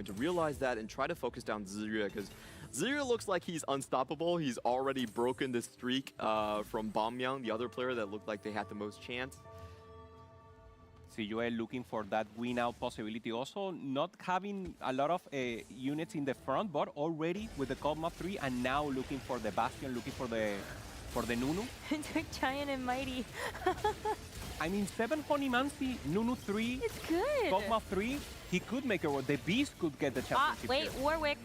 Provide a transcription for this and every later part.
going to realize that and try to focus down Zirya, because Zirya looks like he's unstoppable. He's already broken the streak from Bamyang, the other player that looked like they had the most chance. CUA looking for that win out possibility. Also, not having a lot of units in the front, but already with the Cold Map 3, and now looking for the Bastion, looking for the Nunu. Giant and mighty. I mean, 7 Honeymancy, Nunu 3. It's good. Cold Map 3, he could make it. The Beast could get the championship. Wait, here. Warwick.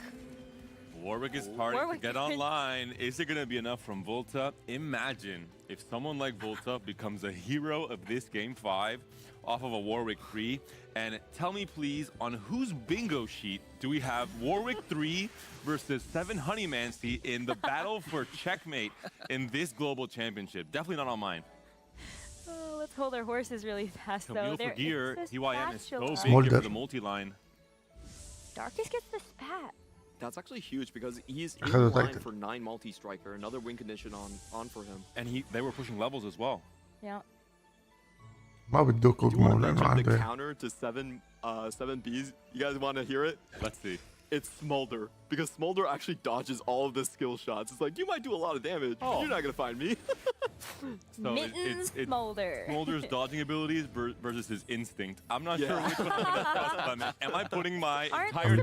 Warwick is starting to get online. Is it going to be enough from Volta? Imagine if someone like Volta becomes a hero of this Game 5 off of a Warwick 3. And tell me, please, on whose bingo sheet do we have Warwick 3 versus 7 Honeymancy in the battle for checkmate in this global championship? Definitely not on mine. Oh, let's hold our horses really fast, though. For gear, EYM is so big Smolder. here for the multi-line. Darkest gets the spat. That's actually huge because he's in line for 9 multi-striker, another win condition on for him. And they were pushing levels as well. Yeah. Do you want to mention the counter to 7 Bs? You guys want to hear it? Let's see. It's Smolder, because Smolder actually dodges all of the skill shots. It's like, you might do a lot of damage, but you're not going to find me. So Mittens it's Smolder. Smolder's dodging abilities versus his instinct. I'm not sure which one I'm going to trust on it. Am I putting my entire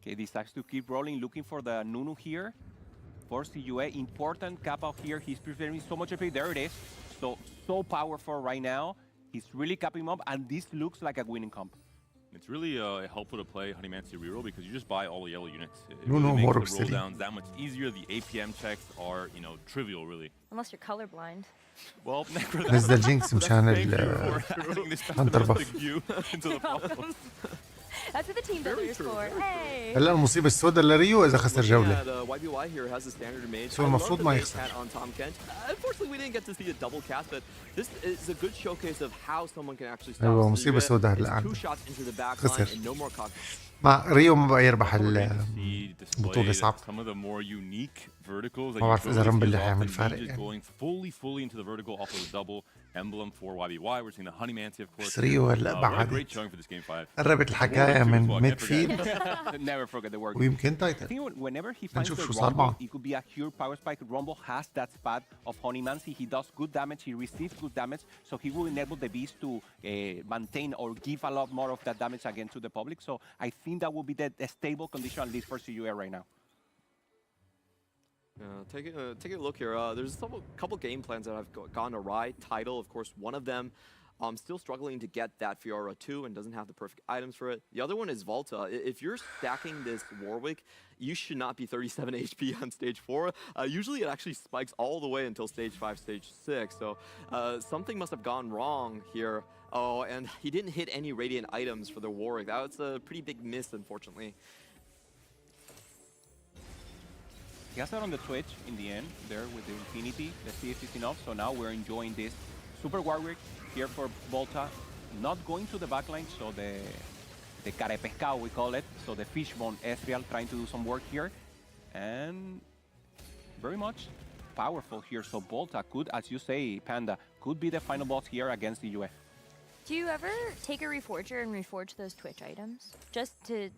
Okay, decides to keep rolling, looking for the Nunu here. For CUA, important cap out here. He's preserving so much HP. There it is. So powerful right now. He's really capping up, and this looks like a winning comp. It's really helpful to play Honeymancy reroll because you just buy all the yellow units. It No, really more makes the roll downs that much easier. The APM checks are, trivial, really. Unless you're colorblind. Well, نزل جينكس مشان الهانتر باف. That's what the team builders for. Hey. هلا المصيبة السوداء لريو إذا خسر جولة. So المفروض ما يخسر. Unfortunately, we didn't get to see a double cast, but this is a good showcase of how someone can actually stop. أيوة مصيبة سوداء هلا عنده. خسر. ما ريو ما بقى يربح البطولة صعب. ما بعرف إذا رامبل اللي هيعمل فارق يعني. Emblem for YBY. We're seeing the Honeymancy, of course. Great showing for this game 5. قربت الحكاية من ميدفيلد. Never forget the work. ويمكن تايتل. Whenever he finds the rumble, it could be a pure power spike. Rumble has that spot of Honeymancy. He does good damage. He receives good damage, so he will enable the beast to maintain or give a lot more of that damage again to the public. So I think that will be the stable condition at least for CUA right now. Take a look here. There's a couple game plans that have gone awry. Tidal, of course, one of them. Still struggling to get that Fiora 2 and doesn't have the perfect items for it. The other one is Volta. If you're stacking this Warwick, you should not be 37 HP on stage 4. Usually it actually spikes all the way until stage 5, stage 6. So something must have gone wrong here. Oh, and he didn't hit any Radiant items for the Warwick. That was a pretty big miss, unfortunately. He has it on the Twitch in the end, there with the Infinity. The CS is enough, so now we're enjoying this. Super Warwick here for Volta. Not going to the backline, so the carepescao, we call it. So the fishbone Ezreal trying to do some work here. And very much powerful here. So Volta could, as you say, Panda, could be the final boss here against the UF. Do you ever take a reforger and reforge those Twitch items? Just to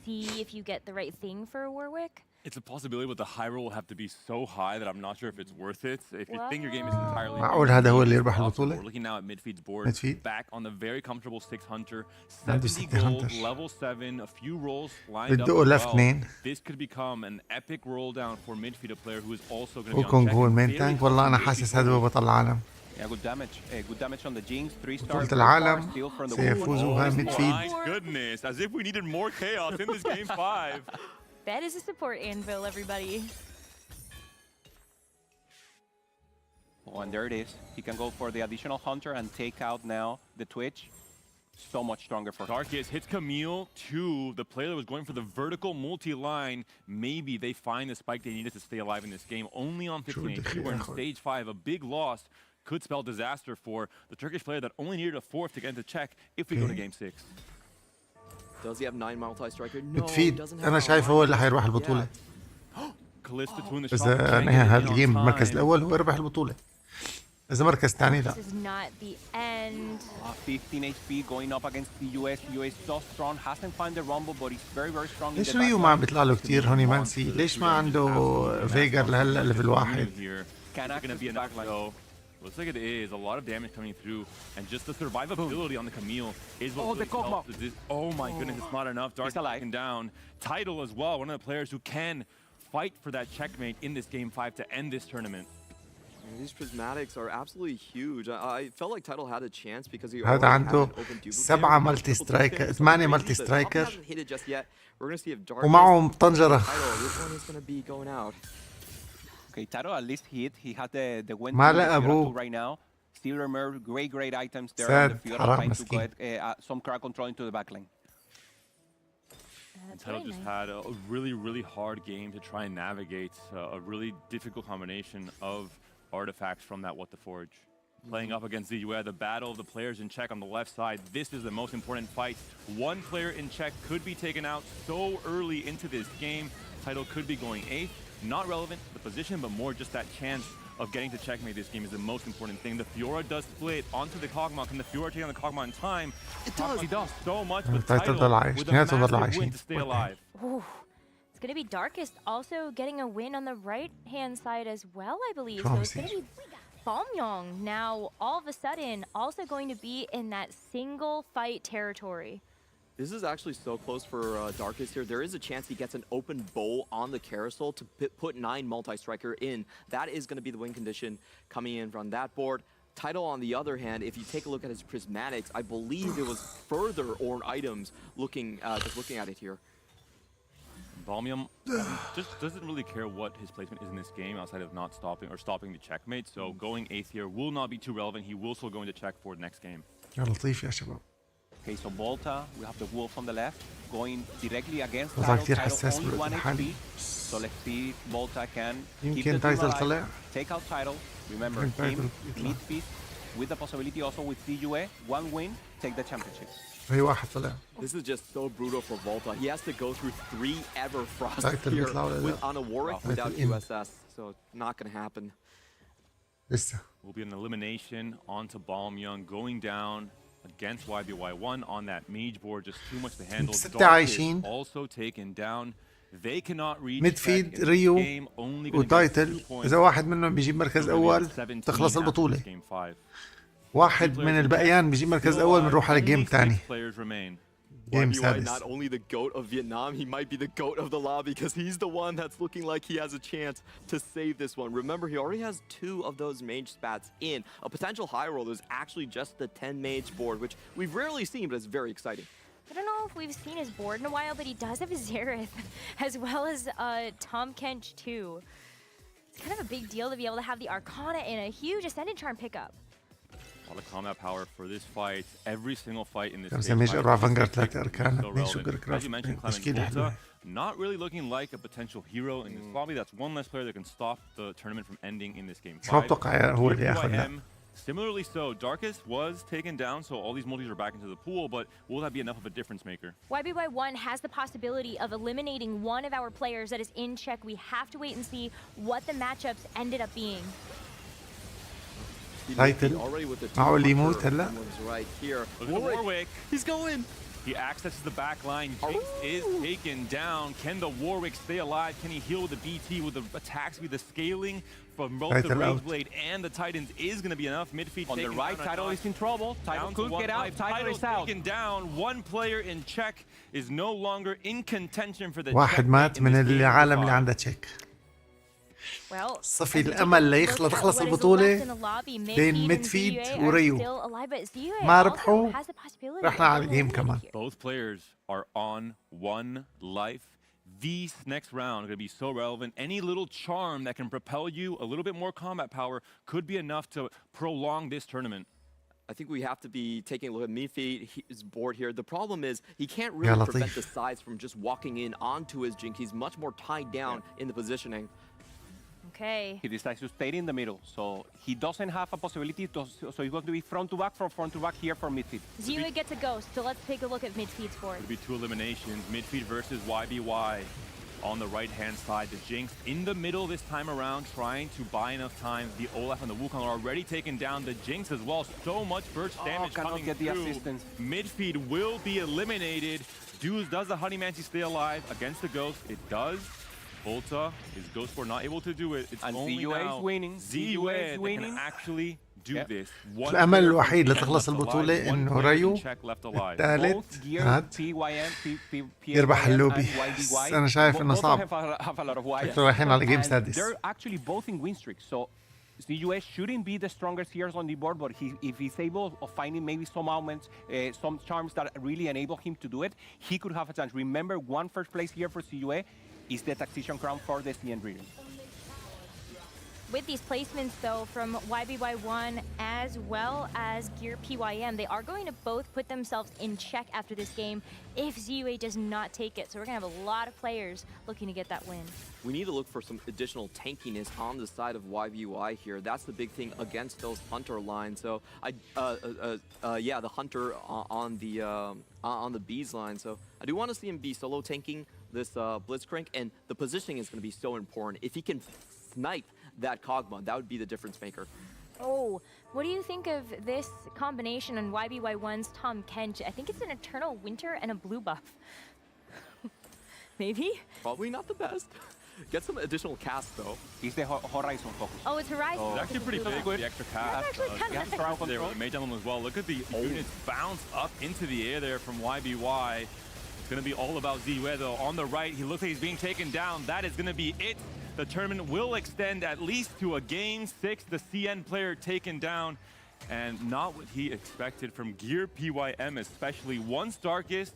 see if you get the right thing for a Warwick? It's a possibility, but the high roll will have to be so high that I'm not sure if it's worth it. If you think your game is entirely معقول هذا هو اللي يربح we're البطولة؟ looking now at Midfeed's board, back on the very comfortable 6 hunter, 70 gold, level 7, a few rolls lined up as well. This could become an epic roll down for Midfeed, a player who is also going to be on وكونغ هو المين تانك. والله أنا حاسس هذا هو بطل العالم. Yeah, good damage. Good damage on the Jinx. 3-star. بطولة العالم سيفوزها ميدفيد. My goodness, as if we needed more chaos in this game 5. That is a support anvil, everybody. Oh, and there it is. He can go for the additional hunter and take out now the Twitch. So much stronger for him. Darkest hits Camille to the player that was going for the vertical multi-line. Maybe they find the spike they needed to stay alive in this game. Only on 15 HP. We're in stage 5. A big loss could spell disaster for the Turkish player that only needed a 4th to get into check if we go to game 6. Does he have 9 multi-striker? No, بتفيد. أنا شايف هو اللي هيربح البطولة. إذا نهى هذا الجيم بالمركز الأول هو يربح البطولة. إذا مركز ثاني لا. This is not the end. 15 HP going up against the US. US so strong, hasn't found the rumble, but he's very very strong. in ليش the ريو back ما عم line. بيطلع له كثير هوني مانسي؟ ليش ما عنده فيجر لهلا ليفل واحد؟ Can Is it going to be access enough the backline. though? Looks like it is. A lot of damage coming through, and just the survivability on the Camille is what Oh, the really Kog'Maw. helps. Oh my goodness, it's not enough. Dark He's alive. taken down. Title as well, one of the players who can fight for that checkmate in this game 5 to end this tournament. And these prismatics are absolutely huge. I felt like Title had a chance because he هذا already had عنده an open duplicate. 7 مالتي سترايكر، 8 مالتي He سترايكر hasn't hit it just yet. We're gonna see if Darkness ومعهم طنجرة. Title, which one is gonna be going out? Okay, Taro at least hit. He had the win ما to the لقى Fiora أبوه. 2 right now. Still remember great items there Sad. on the Fiora حرام trying to مسكين. get some crowd control into the backline. That's Title very just nice. had a really hard game to try and navigate a really difficult combination of artifacts from that What the Forge. Playing up against the UA, the battle of the players in check on the left side. This is the most important fight. One player in check could be taken out so early into this game. Title could be going 8th. Not relevant to the position, but more just that chance of getting to checkmate this game is the most important thing. The Fiora does split onto the Kog'Maw. Can the Fiora take on the Kog'Maw in time? It does. He does so much with Title Title ضل عايش. with a نهايته ضل massive عايشين. win to stay alive. Ooh. It's going to be Darkest also getting a win on the right-hand side as well, I believe. So it's going to be Balmyong now all of a sudden also going to be in that single fight territory. This is actually so close for Darkest here. There is a chance he gets an open bowl on the carousel to put 9 multi-striker in. That is going to be the win condition coming in from that board. Title, on the other hand, if you take a look at his prismatics, I believe there was further Orn items just looking at it here. Balmium just doesn't really care what his placement is in this game outside of not stopping the checkmate. So going 8th here will not be too relevant. He will still go into check for the next game. يا لطيف يا شباب. Okay, so Volta, we have the wolf on the left, going directly against وضع Taro. كتير Taro حساس only بالوقت 1 الحالي. HP. So let's see if Volta can keep يمكن the team تايتل alive, طلع. take out Title. Remember, يمكن تايتل team, يطلع. mid feast, with the possibility also with CUA, 1 win, take the championship. هي واحد طلع. This is just so brutal for Volta. He has to go through 3 Everfrost Title here بيطلع ولا لا؟ on a Warwick Title without in. USS. So not going to happen. لسه. Will be an elimination onto Balmyung going down against YBY1 on that mage board. Just too much to handle. 6 Dark is عايشين. also taken down. They cannot reach ميدفيلد check in this ريو game. Only gonna get وتايتل 2 points. إذا واحد منهم بيجيب مركز أول 17 تخلص after البطولة. this game 5. واحد من الباقيان بيجيب مركز أول بنروح على جيم ثاني. Players remain. جيم YBY سادس. not only the GOAT of Vietnam, he might be the GOAT of the lobby because he's the one that's looking like he has a chance to save this one. Remember, he already has 2 of those mage spats in. A potential high roll is actually just the 10 mage board, which we've rarely seen, but it's very exciting. I don't know if we've seen his board in a while, but he does have his Xerath, as well as Tom Kench too. It's kind of a big deal to be able to have the Arcana in a huge Ascendant Charm pickup. A lot of combat power for this fight. Every single fight in this كان stage سميش fight أربعة is فانجر so 3 أركان relevant. 2 شوجر As you كرافت mentioned, Clement تشكيلة حلوة. Volta, not really looking like a potential hero in this lobby. That's one less player that can stop the tournament from ending in this game مش ما 5. بتوقع هو اللي ياخذها. Similarly so, Darkest was taken down, so all these multis are back into the pool, but will that be enough of a difference maker? YBY1 has the possibility of eliminating one of our players that is in check. We have to wait and see what the matchups ended up being. تايتل Already with the معه اللي 2 يموت هلا. Someone's right here. Look at Warwick. He's going. He accesses the back line. Jinx is taken down. Can the Warwick stay alive? Can he heal with the BT, with the attack speed, the scaling from both the Title out. Rageblade and the Titans is going to be enough. Midfield On the taken right, down, Title is in trouble. Title down to could 1 get out. life. Title is out. taken down. One player in check is no longer in contention for the واحد checkmate مات in من this game العالم اللي 5. عنده تشيك. Well, صفي as we take a الأمل look ليخلص at تخلص what is البطولة left in the lobby, بين Midfield and ميدفيد ZUA are وريو. still alive, but ZUA ما also ربحوا has the possibility رحنا of على الجيم eliminating كمان. here. Both players are on 1 life. These next round are going to be so relevant. Any little charm that can propel you, a little bit more combat power, could be enough to prolong this tournament. I think we have to be taking a look at Midfield. He's bored here. The problem is he can't Yeah, really Latif. prevent the sides from just walking in onto his Jink. He's much more tied down in the positioning. Okay. He decides to stay in the middle, so he doesn't have a possibility to. So he's going to be front to back from front to back here for midfield. ZUA gets a ghost, so let's take a look at Midfeed's board. Could be 2 eliminations. Midfield versus YBY. on the right-hand side. The Jinx in the middle this time around, trying to buy enough time. The Olaf and the Wukong are already taking down the Jinx as well. So much burst damage coming get the through. assistance. Mid-feed will be eliminated. Does the Honey Mancy stay alive against the Ghost? It does. Volta is Ghostborn not able to do it. It's And only ZUA now is winning. ZUA that can actually do this. الأمل الوحيد لتخلص البطولة إنه ريو الثالث هاد يربح اللوبي. أنا شايف إنه صعب. شكله رايحين على جيم سادس. They're actually both in win streak, so ZUA shouldn't be the strongest here on the board, but if he's able of finding maybe some moments, some charms that really enable him to do it, he could have a chance. Remember, one first place here for ZUA is the Taxation Crown for the CN region. With these placements, though, from YBY1 as well as Gear PYM, they are going to both put themselves in check after this game if ZUA does not take it. So we're going to have a lot of players looking to get that win. We need to look for some additional tankiness on the side of YBY here. That's the big thing against those Hunter lines. So, yeah, the Hunter on the Bees line. So I do want to see him be solo tanking this Blitzcrank, and the positioning is going to be so important. If he can snipe that Kog'Maw, that would be the difference maker. Oh, what do you think of this combination on YBY1's Tahm Kench? I think it's an Eternal Winter and a blue buff. Maybe? Probably not the best. Get some additional cast, though. He's the Horizon focus. Oh, it's Horizon. It's actually pretty big, the extra cast. That's actually kind of nice. There with the Mage Emblem as well. Look at the units bounce up into the air there from YBY. It's going to be all about ZUA, though. On the right, he looks like he's being taken down. That is going to be it. The tournament will extend at least to a Game 6. The CN player taken down. And not what he expected from Gear PYM, especially. Once Darkest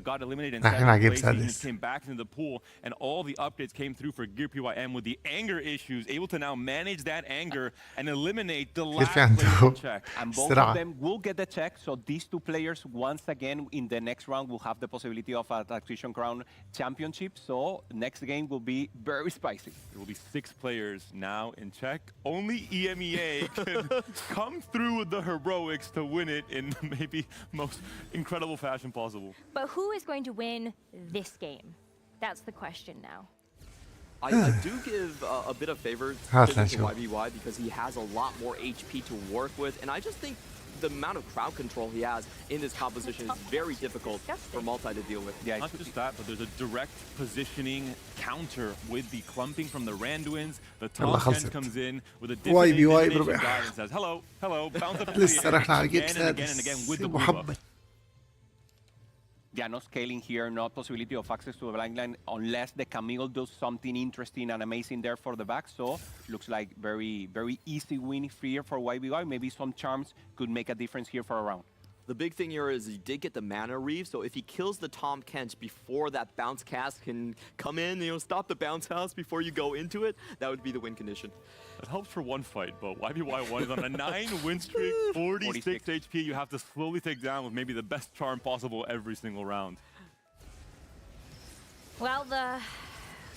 got eliminated in second place, and came back into the pool, and all the updates came through for Gear PYM with the anger issues, able to now manage that anger and eliminate the last player check. And both of them will get the check, so these two players, once again, in the next round, will have the possibility of a Taxation Crown championship, so next game will be very spicy. There will be 6 players now in check. Only EMEA can come through with the heroics to win it in maybe most incredible fashion possible. But who is going to win this game? That's the question now. I do give a bit of favor to YBY because he has a lot more HP to work with, and I just think the amount of crowd control he has in this composition is very difficult for Multi to deal with. Yeah, not just that, but there's a direct positioning counter with the clumping from the Randuins. The top 10 comes in with a different guide and says, hello, hello, bounce up to the air again and again with the blue buff. Yeah, no scaling here, no possibility of access to the blind line unless the Camille does something interesting and amazing there for the back. So looks like very, very easy win here for YBY. Maybe some charms could make a difference here for a round. The big thing here is he did get the mana reeve, so if he kills the Tahm Kench before that bounce cast can come in, stop the bounce house before you go into it, that would be the win condition. It helps for one fight, but YBY1 is on a 9 win streak, 46 HP. You have to slowly take down with maybe the best charm possible every single round. Well,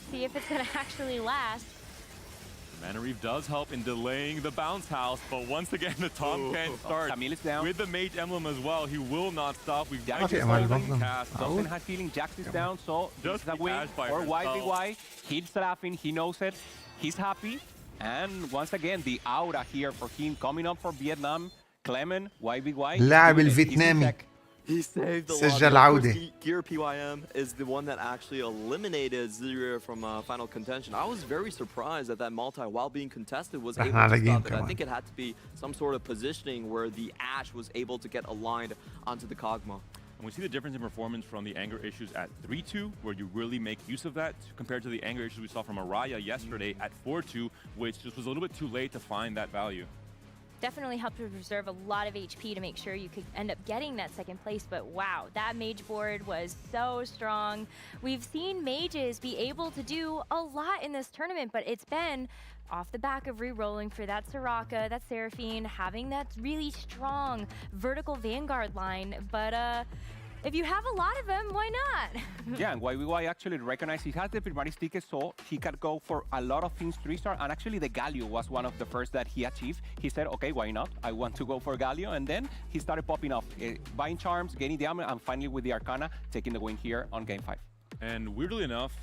see if it's going to actually last. Mana Reeve does help in delaying the bounce house, but once again, the Tahm Kench starts with the Mage Emblem as well. He will not stop. We've got cast. Doesn't have feeling Jax is down, so just a win for YBY. He's laughing, he knows it, he's happy. And once again, the aura here for him coming up for Vietnam. Clement, YBY. اللاعب الفيتنامي. He saved a سجل lot. عودة. Gear PYM is the one that actually eliminated ZUA from final contention. I was very surprised that multi, while being contested, was able to stop it. I think it had to be some sort of positioning where the Ashe was able to get aligned onto the Kog'Maw. And we see the difference in performance from the anger issues at 3-2, where you really make use of that, compared to the anger issues we saw from Araya yesterday at 4-2, which just was a little bit too late to find that value. Definitely helped to reserve a lot of HP to make sure you could end up getting that second place, but wow, that mage board was so strong. We've seen mages be able to do a lot in this tournament, but it's been off the back of re-rolling for that Soraka, that Seraphine, having that really strong vertical Vanguard line, but if you have a lot of them, why not? Yeah, and YBY actually recognized he has the Primaris ticket, so he can go for a lot of things 3-star, and actually the Galio was one of the first that he achieved. He said, okay, why not? I want to go for Galio, and then he started popping up, buying charms, gaining the armor, and finally with the Arcana, taking the win here on Game 5. And weirdly enough,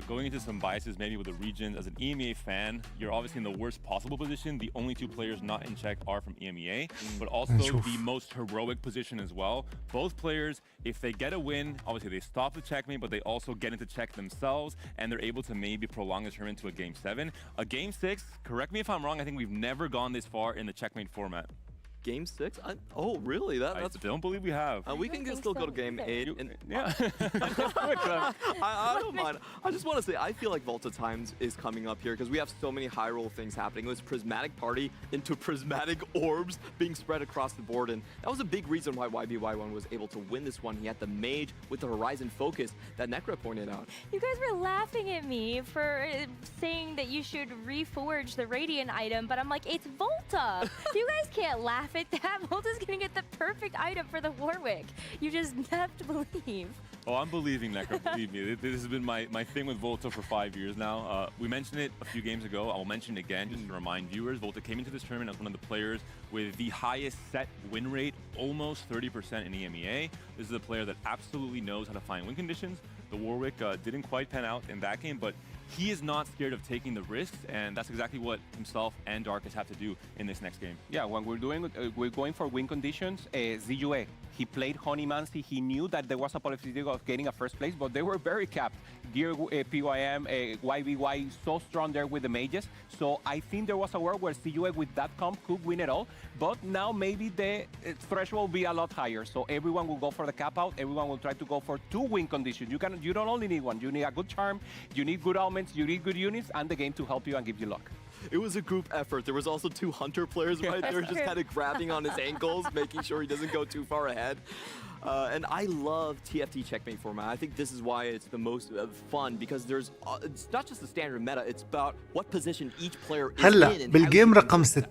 going into some biases maybe with the regions, as an EMEA fan, you're obviously in the worst possible position. The only two players not in check are from EMEA, but also the most heroic position as well. Both players, if they get a win, obviously they stop the checkmate, but they also get into check themselves, and they're able to maybe prolong the tournament to a Game 7. A Game 6, correct me if I'm wrong, I think we've never gone this far in the checkmate format. Game 6? Oh, really? That's. I don't believe we have. We can still go to Game 8. Yeah. I don't mind. I just want to say, I feel like Volta Times is coming up here because we have so many high roll things happening. It was Prismatic Party into Prismatic Orbs being spread across the board, and that was a big reason why YBY1 was able to win this one. He had the Mage with the Horizon Focus that Necra pointed out. You guys were laughing at me for saying that you should reforge the Radiant item, but I'm like, it's Volta. You guys can't laugh at that. Volta's gonna get the perfect item for the Warwick. You just have to believe. Oh, I'm believing, Necro. Believe me. This has been my thing with Volta for 5 years now. We mentioned it a few games ago. I'll mention it again just to remind viewers. Volta came into this tournament as one of the players with the highest set win rate, almost 30% in EMEA. This is a player that absolutely knows how to find win conditions. The Warwick didn't quite pan out in that game, but he is not scared of taking the risks, and that's exactly what himself and Darkest have to do in this next game. Yeah, when we're going for win conditions, ZUE, he played Honeymancy. He knew that there was a possibility of getting a first place, but they were very capped. Gear, PYM, YBY, so strong there with the mages. So I think there was a world where ZUE with that comp could win it all, but now maybe the threshold will be a lot higher. So everyone will go for the cap out. Everyone will try to go for 2 win conditions. You don't only need one. You need a good charm, you need good elements, you need good units, and the game to help you and give you luck. It was a group effort. There was also 2 Hunter players right there just kind of grabbing on his ankles, making sure he doesn't go too far ahead. And I love TFT checkmate format. I think this is why it's the most fun, because there's it's not just the standard meta, it's about what position each player is هلا in. بالجيم رقم 6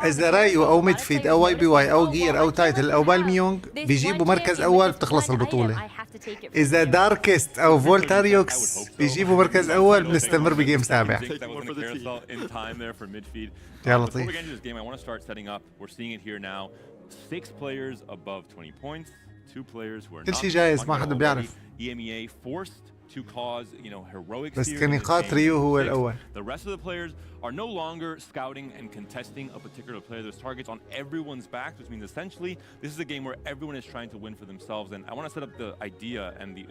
اذا رايو او ميدفيد او واي بي واي او جير او تايتل او بالميونج بيجيبوا مركز اول بتخلص البطوله. اذا داركست او فولتاريوكس بيجيبوا مركز اول بنستمر بجيم 7. يا لطيف. Before we get into this game, I want to start setting up. We're seeing it here now. 6 players above 20 points. 2 players who are كل شيء جاهز ما حدا بيعرف. EMEA forced to cause, heroics. بس كنقاط ريو هو الأول. The rest of the players are no longer scouting and contesting a particular player. There's targets on everyone's back, which means essentially this is a game where everyone is trying to win for themselves. And I want to set up the idea and the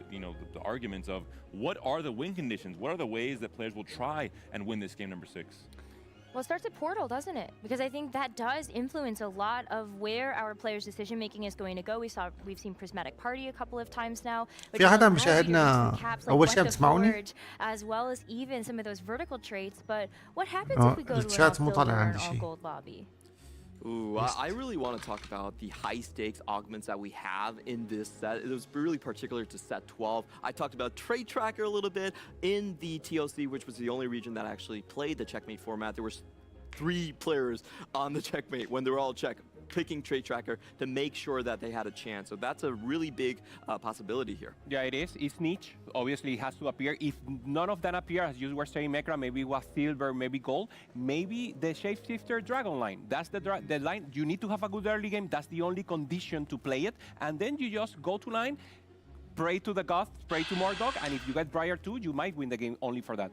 arguments of what are the win conditions? What are the ways that players will try and win this game number 6? Well, it starts at Portal, doesn't it? Because I think that does influence a lot of where our players' decision-making is going to go. We've seen Prismatic Party a couple of times now. في حدا مشاهدنا أول شيء بتسمعوني؟ As well as even some of those vertical traits. But what happens if we go to an all gold lobby? Ooh, I really want to talk about the high-stakes augments that we have in this set. It was really particular to set 12. I talked about Trade Tracker a little bit in the TOC, which was the only region that actually played the checkmate format. There were 3 players on the checkmate when they were all check, picking Trade Tracker to make sure that they had a chance. So that's a really big possibility here. Yeah, it is. It's niche. Obviously, it has to appear. If none of them appear, as you were saying, Mekra, maybe it was silver, maybe gold, maybe the Shapeshifter Dragon line. That's the line. You need to have a good early game. That's the only condition to play it. And then you just go to line, pray to the gods, pray to Mordog, and if you get Briar 2, you might win the game only for that.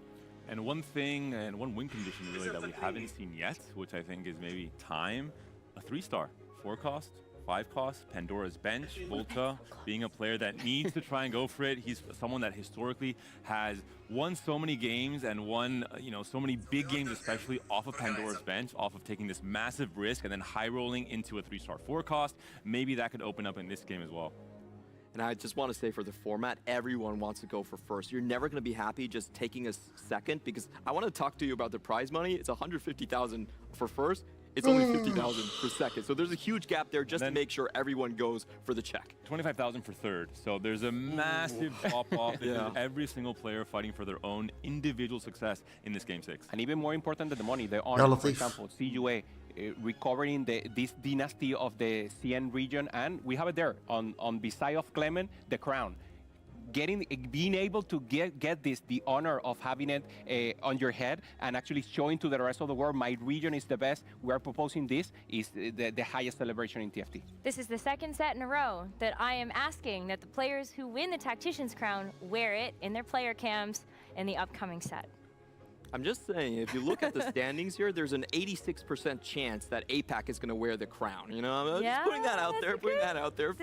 And one thing, and one win condition really that we haven't seen yet, which I think is maybe time, a 3-star, 4 cost, 5 cost, Pandora's Bench, Volta, being a player that needs to try and go for it. He's someone that historically has won so many games and won, so many big games, especially off of Pandora's Bench, off of taking this massive risk and then high rolling into a 3-star 4 cost. Maybe that could open up in this game as well. And I just want to say for the format, everyone wants to go for first. You're never going to be happy just taking a second, because I want to talk to you about the prize money. It's 150,000 for first. It's only 50,000 for second. So there's a huge gap there just to make sure everyone goes for the check. 25,000 for third. So there's a massive drop-off. Every single player fighting for their own individual success in this Game 6. And even more important than the money, the honor, for example, CUA, recovering this dynasty of the CN region, and we have it there on beside of Clement, the crown. being able to get the honor of having it on your head and actually showing to the rest of the world, my region is the best. We are proposing this is the highest celebration in TFT. This is the second set in a row that I am asking that the players who win the Tactician's Crown wear it in their player cams in the upcoming set. I'm just saying, if you look at the standings here, there's an 86% chance that APAC is going to wear the crown. You know, I'm just putting that out there,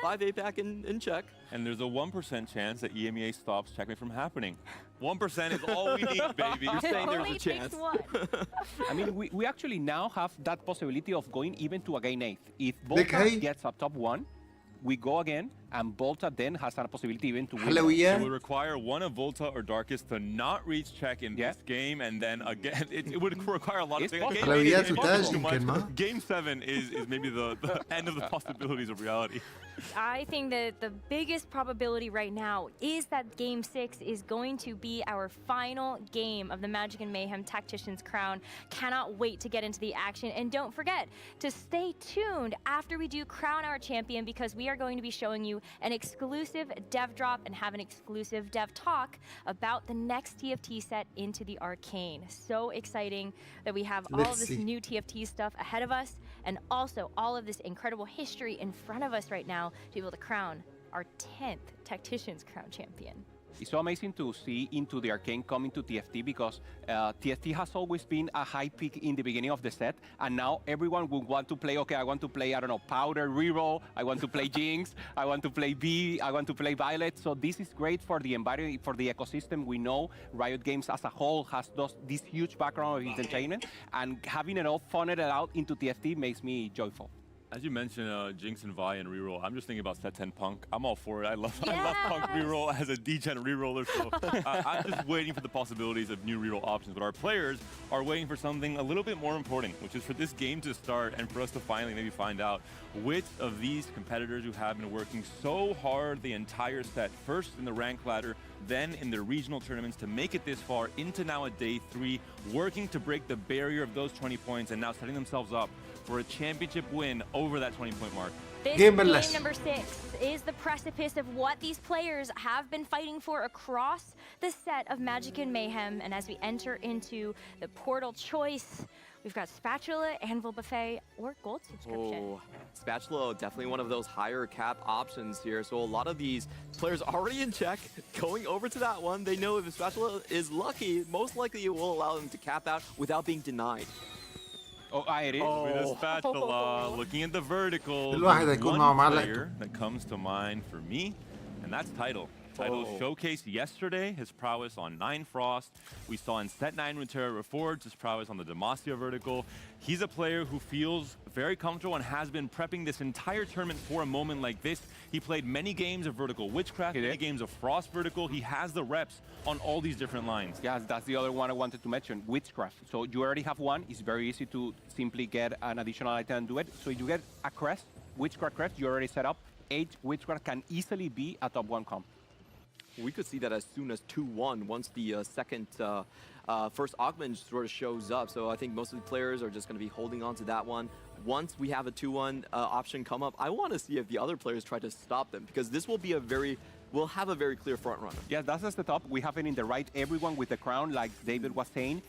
Five APAC in check. And there's a 1% chance that EMEA stops Checkmate from happening. 1% is all we need, baby. You're saying there's a chance. I mean, we actually now have that possibility of going even to a game 8. If Volta gets a top 1, we go again, and Volta then has a possibility even to win. It would require one of Volta or Darkest to not reach check in this game, and then again, it would require a lot of things. Game 7 is maybe the end of the possibilities of reality. I think that the biggest probability right now is that Game 6 is going to be our final game of the Magic and Mayhem Tactician's Crown. Cannot wait to get into the action. And don't forget to stay tuned after we do crown our champion, because we are going to be showing you an exclusive dev drop and have an exclusive dev talk about the next TFT set into the Arcane. So exciting that we have all of this new TFT stuff ahead of us, and also all of this incredible history in front of us right now to be able to crown our 10th Tactician's Crown champion. It's so amazing to see into the Arcane coming to TFT, because TFT has always been a high peak in the beginning of the set, and now everyone will want to play, okay, I want to play, I don't know, Powder, Reroll, I want to play Jinx, I want to play B, I want to play Violet. So this is great for the environment, for the ecosystem. We know Riot Games as a whole has this huge background of entertainment, and having it all funneled out into TFT makes me joyful. As you mentioned, Jinx and Vi and reroll, I'm just thinking about set 10 Punk. I'm all for it. I love Punk reroll as a degen reroller. So I'm just waiting for the possibilities of new reroll options. But our players are waiting for something a little bit more important, which is for this game to start and for us to finally maybe find out which of these competitors who have been working so hard the entire set, first in the rank ladder, then in their regional tournaments, to make it this far into now a day 3, working to break the barrier of those 20 points and now setting themselves up for a championship win over that 20-point mark. This game number 6 is the precipice of what these players have been fighting for across the set of Magic and Mayhem. And as we enter into the portal choice, we've got Spatula, Anvil Buffet, or Gold subscription. Oh, Spatula, definitely one of those higher cap options here. So a lot of these players already in check, going over to that one. They know if the Spatula is lucky, most likely it will allow them to cap out without being denied. Oh, it is. With a Spatula, looking at the vertical. One player that comes to mind for me, and that's Tidal. Tidal showcased yesterday his prowess on 9 Frost. We saw in set 9 with Terra Reforged his prowess on the Demacia vertical. He's a player who feels very comfortable and has been prepping this entire tournament for a moment like this. He played many games of Vertical Witchcraft, many games of Frost Vertical. He has the reps on all these different lines. Yes, that's the other one I wanted to mention, Witchcraft. So you already have one. It's very easy to simply get an additional item and do it. So you get a crest, Witchcraft crest, you already set up. 8 Witchcraft can easily be a top 1 comp. We could see that as soon as 2-1 once the first augment sort of shows up. So I think most of the players are just going to be holding on to that one. Once we have a 2-1 option come up, I want to see if the other players try to stop them, because this will be we'll have a very clear front runner. Yeah, that's the top. We have it in the right. Everyone with the crown, like David was saying.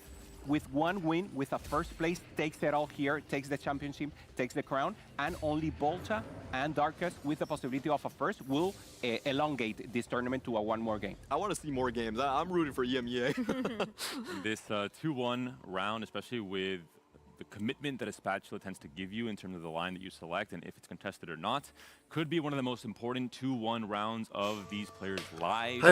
With one win, with a first place, takes it all here, takes the championship, takes the crown, and only Volta and Darkest, with the possibility of a first, will elongate this tournament to a 1 more game. I want to see more games. I'm rooting for EMEA. This 2-1 round, especially with the commitment that a Spatula tends to give you in terms of the line that you select and if it's contested or not, could be one of the most important 2-1 rounds of these players' lives.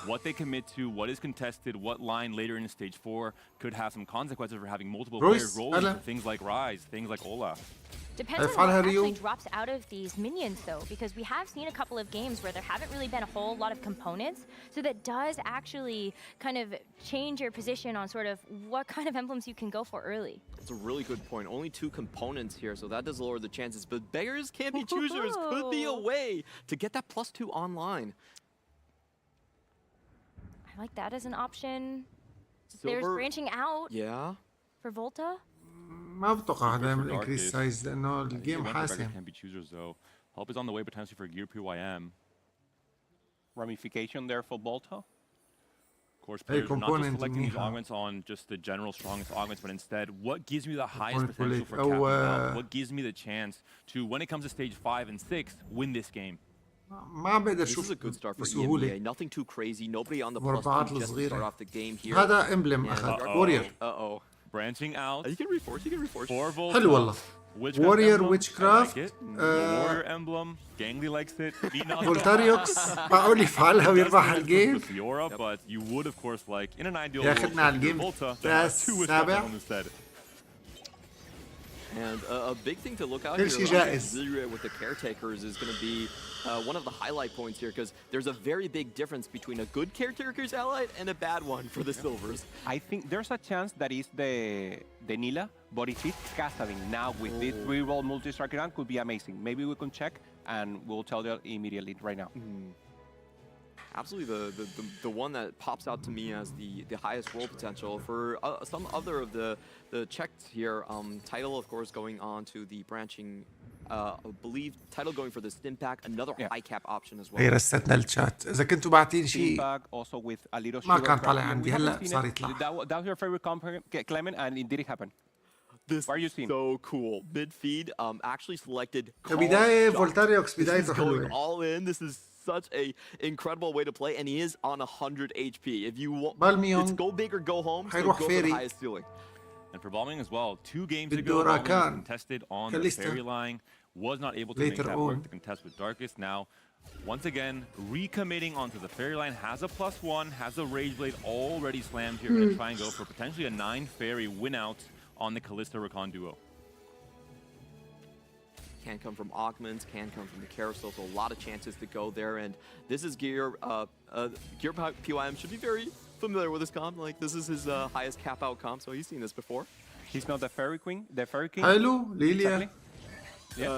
What they commit to, what is contested, what line later in stage 4 could have some consequences for having multiple players rolling for things like Rise, things like Olaf. Depends on what actually drops out of these minions, though, because we have seen a couple of games where there haven't really been a whole lot of components, so that does actually kind of change your position on sort of what kind of emblems you can go for early. That's a really good point. Only 2 components here, so that does lower the chances, but beggars can't be choosers. Could be a way to get that +2 online. I like that as an option. Silver, there's branching out. Yeah. For Volta. ما بتوقع هذا يعمل increase size لأنه الجيم حاسم. Can be choosers though. Help is on the way potentially for Gear PYM. ramification there for Volta. Of course, players are not just component selecting these منيحة. augments on just the general strongest augments, but instead, what gives me the highest Component potential bullet. for أو capping out? What gives me the chance to, when it comes to stage 5 and 6, win this game? ما عم بقدر This is اشوف a good start for بسهولة. EMEA. Nothing too crazy. Nobody on the plus مربعات 2 just to start الصغيرة. off the game here. هذا امبلم And- اخذ وورير. Uh-oh. Branching out You can reforce. You can reforce. for Volta. حلو والله. Witchcraft Warrior, emblem, Witchcraft, I like it. Warrior emblem. Gangly likes it. فولتاريوكس معقول يفعلها ويربح الجيم. Fiora, but you would of course like in an ideal ياخدنا world على for الجيم Volta to have two Witchcraft السابع. emblems instead. And a big thing to look out كل here شيء جائز. with the caretakers is going to be one of the highlight points here because there's a very big difference between a good caretaker's ally and a bad one for the silvers. I think there's a chance that is the Nila, but if it's Kassadin now with this reroll multi-striker round could be amazing. Maybe we can check and we'll tell you immediately right now. Absolutely, the one that pops out to me as the highest roll potential for some other of the checks here. Title, of course, going on to the branching. I believe title going for the stim pack, another high cap option as well. هي رستنا الشات. إذا كنتوا باعتين شيء Feedback also with a little ما sugar كان طالع crack. عندي، We haven't هلا seen صار it. يطلع. That was your favorite comment, Clement, and it did happen. This What are you seeing? so cool. Mid feed actually selected. كبداية Shock. فولتاريوكس This is بدايته going حلوة. all in. This is such a incredible way to play, and he is on 100 HP. If you want, بالميونغ it's go big or go home. So go حيروح for the فيري. highest ceiling. And for Balming as well, 2 games بده ago, Balming was راكان. contested on the كاليستا. fairy line, was not able to make Later that on. work to contest with Darkest. Now, once again, recommitting onto the fairy line, has a +1, has a Rage Blade already slammed here, gonna try and go for potentially a 9 fairy win out on the Kalista Rakan duo. Can come from augments, can come from the carousel, so a lot of chances to go there. And this is Gear. Gear PYM should be very familiar with this comp. Like this is his highest cap out comp, so he's seen this before. He's not the Fairy Queen, the Fairy King. حلو ليليا. Exactly. Yeah,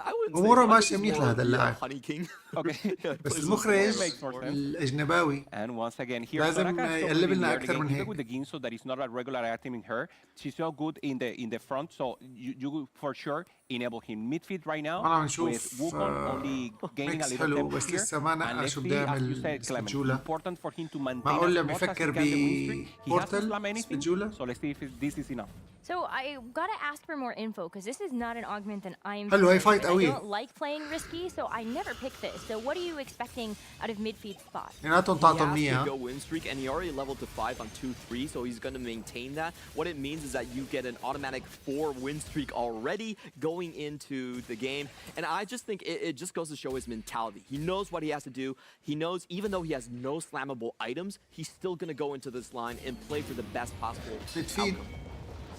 I wouldn't say. أموره so. I think ماشية he's منيح more لهذا of the, اللاعب. Honey King. Okay. Yeah, بس plays المخرج with Makes more sense. الأجنبي And once again, here لازم Soraka is so يقلب really لنا near the أكثر game, من even هيك. with the Ginso that is not a regular item in her. She's so good in the front, so you for sure enable him midfield right now. أنا عم With نشوف Wukong only gaining a ميكس little حلو tempo بس here. لسه ما And نقى شو let's بده see, as you يعمل said, Clement, سجولة. important for him to maintain معقول as much as he بفكر can the win streak. He hasn't ببورتل slammed anything, سجولة. so let's see if this is enough. So I gotta ask for more info because this is not an augment that I am. حلو، هاي familiar fight with. I قوية. don't like playing risky, so I never pick this. So what are you expecting out of midfeed spot? اثنيناتهم He تعطوا has to منيح. go win streak, and he already leveled to 5 on 2-3, so he's going to maintain that. What it means is that you get an automatic 4 win streak already going into the game, and I just think it just goes to show his mentality. He knows what he has to do. He knows even though he has no slammable items, he's still going to go into this line and play for the best possible midfield. outcome.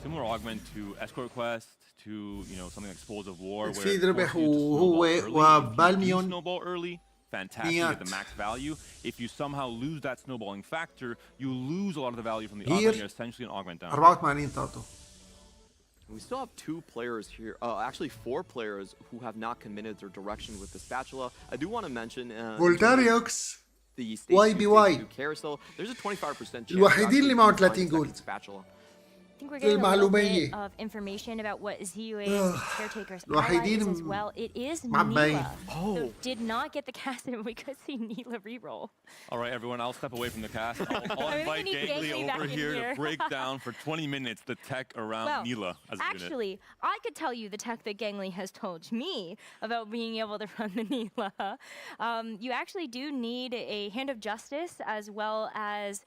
Similar augment to Escort Quest, to something like Spoils of War, where midfield it ربح forces you to وهو snowball early. If you do وبالميون snowball early, fantastic at the max value. If you somehow lose that snowballing factor, you lose a lot of the value from the augment. You're essentially an augment down. 84 تعطوا. We still have 2 players here, actually 4 players who have not committed their direction with the spatula. I do want to mention فولتاريوكس the واي stage بي 2 واي. carousel. There's a 25% chance. الوحيدين اللي معهم actually to 30 find a جولد. second spatula. I think we're getting a little للمعلومية. bit of information about what ZUA's caretakers الوحيدين allies as well. It is معباين. Nila. So did not get the cast and we could see Nila reroll. All right, everyone, I'll step away from the cast. I'll I invite really need Gangly Gangly back over in here here. to break down for 20 minutes the tech around Well, Nila as a unit. actually, I could tell you the tech that Gangly has told me about being able to run the Nila. You actually do need a Hand of Justice as well as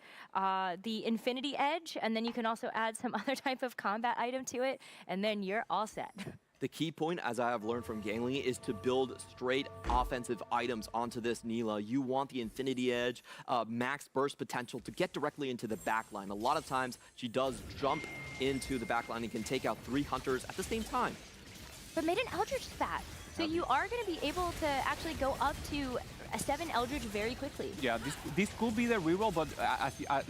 the Infinity Edge, and then you can also add some other type of combat item to it, and then you're all set. The key point, as I have learned from Gangly, is to build straight offensive items onto this Nila. You want the Infinity Edge, max burst potential to get directly into the backline. A lot of times, she does jump into the backline and can take out 3 hunters at the same time. But made an Eldritch spat, so you are going to be able to actually go up to a 7 Eldritch very quickly. Yeah, this could be the reroll, but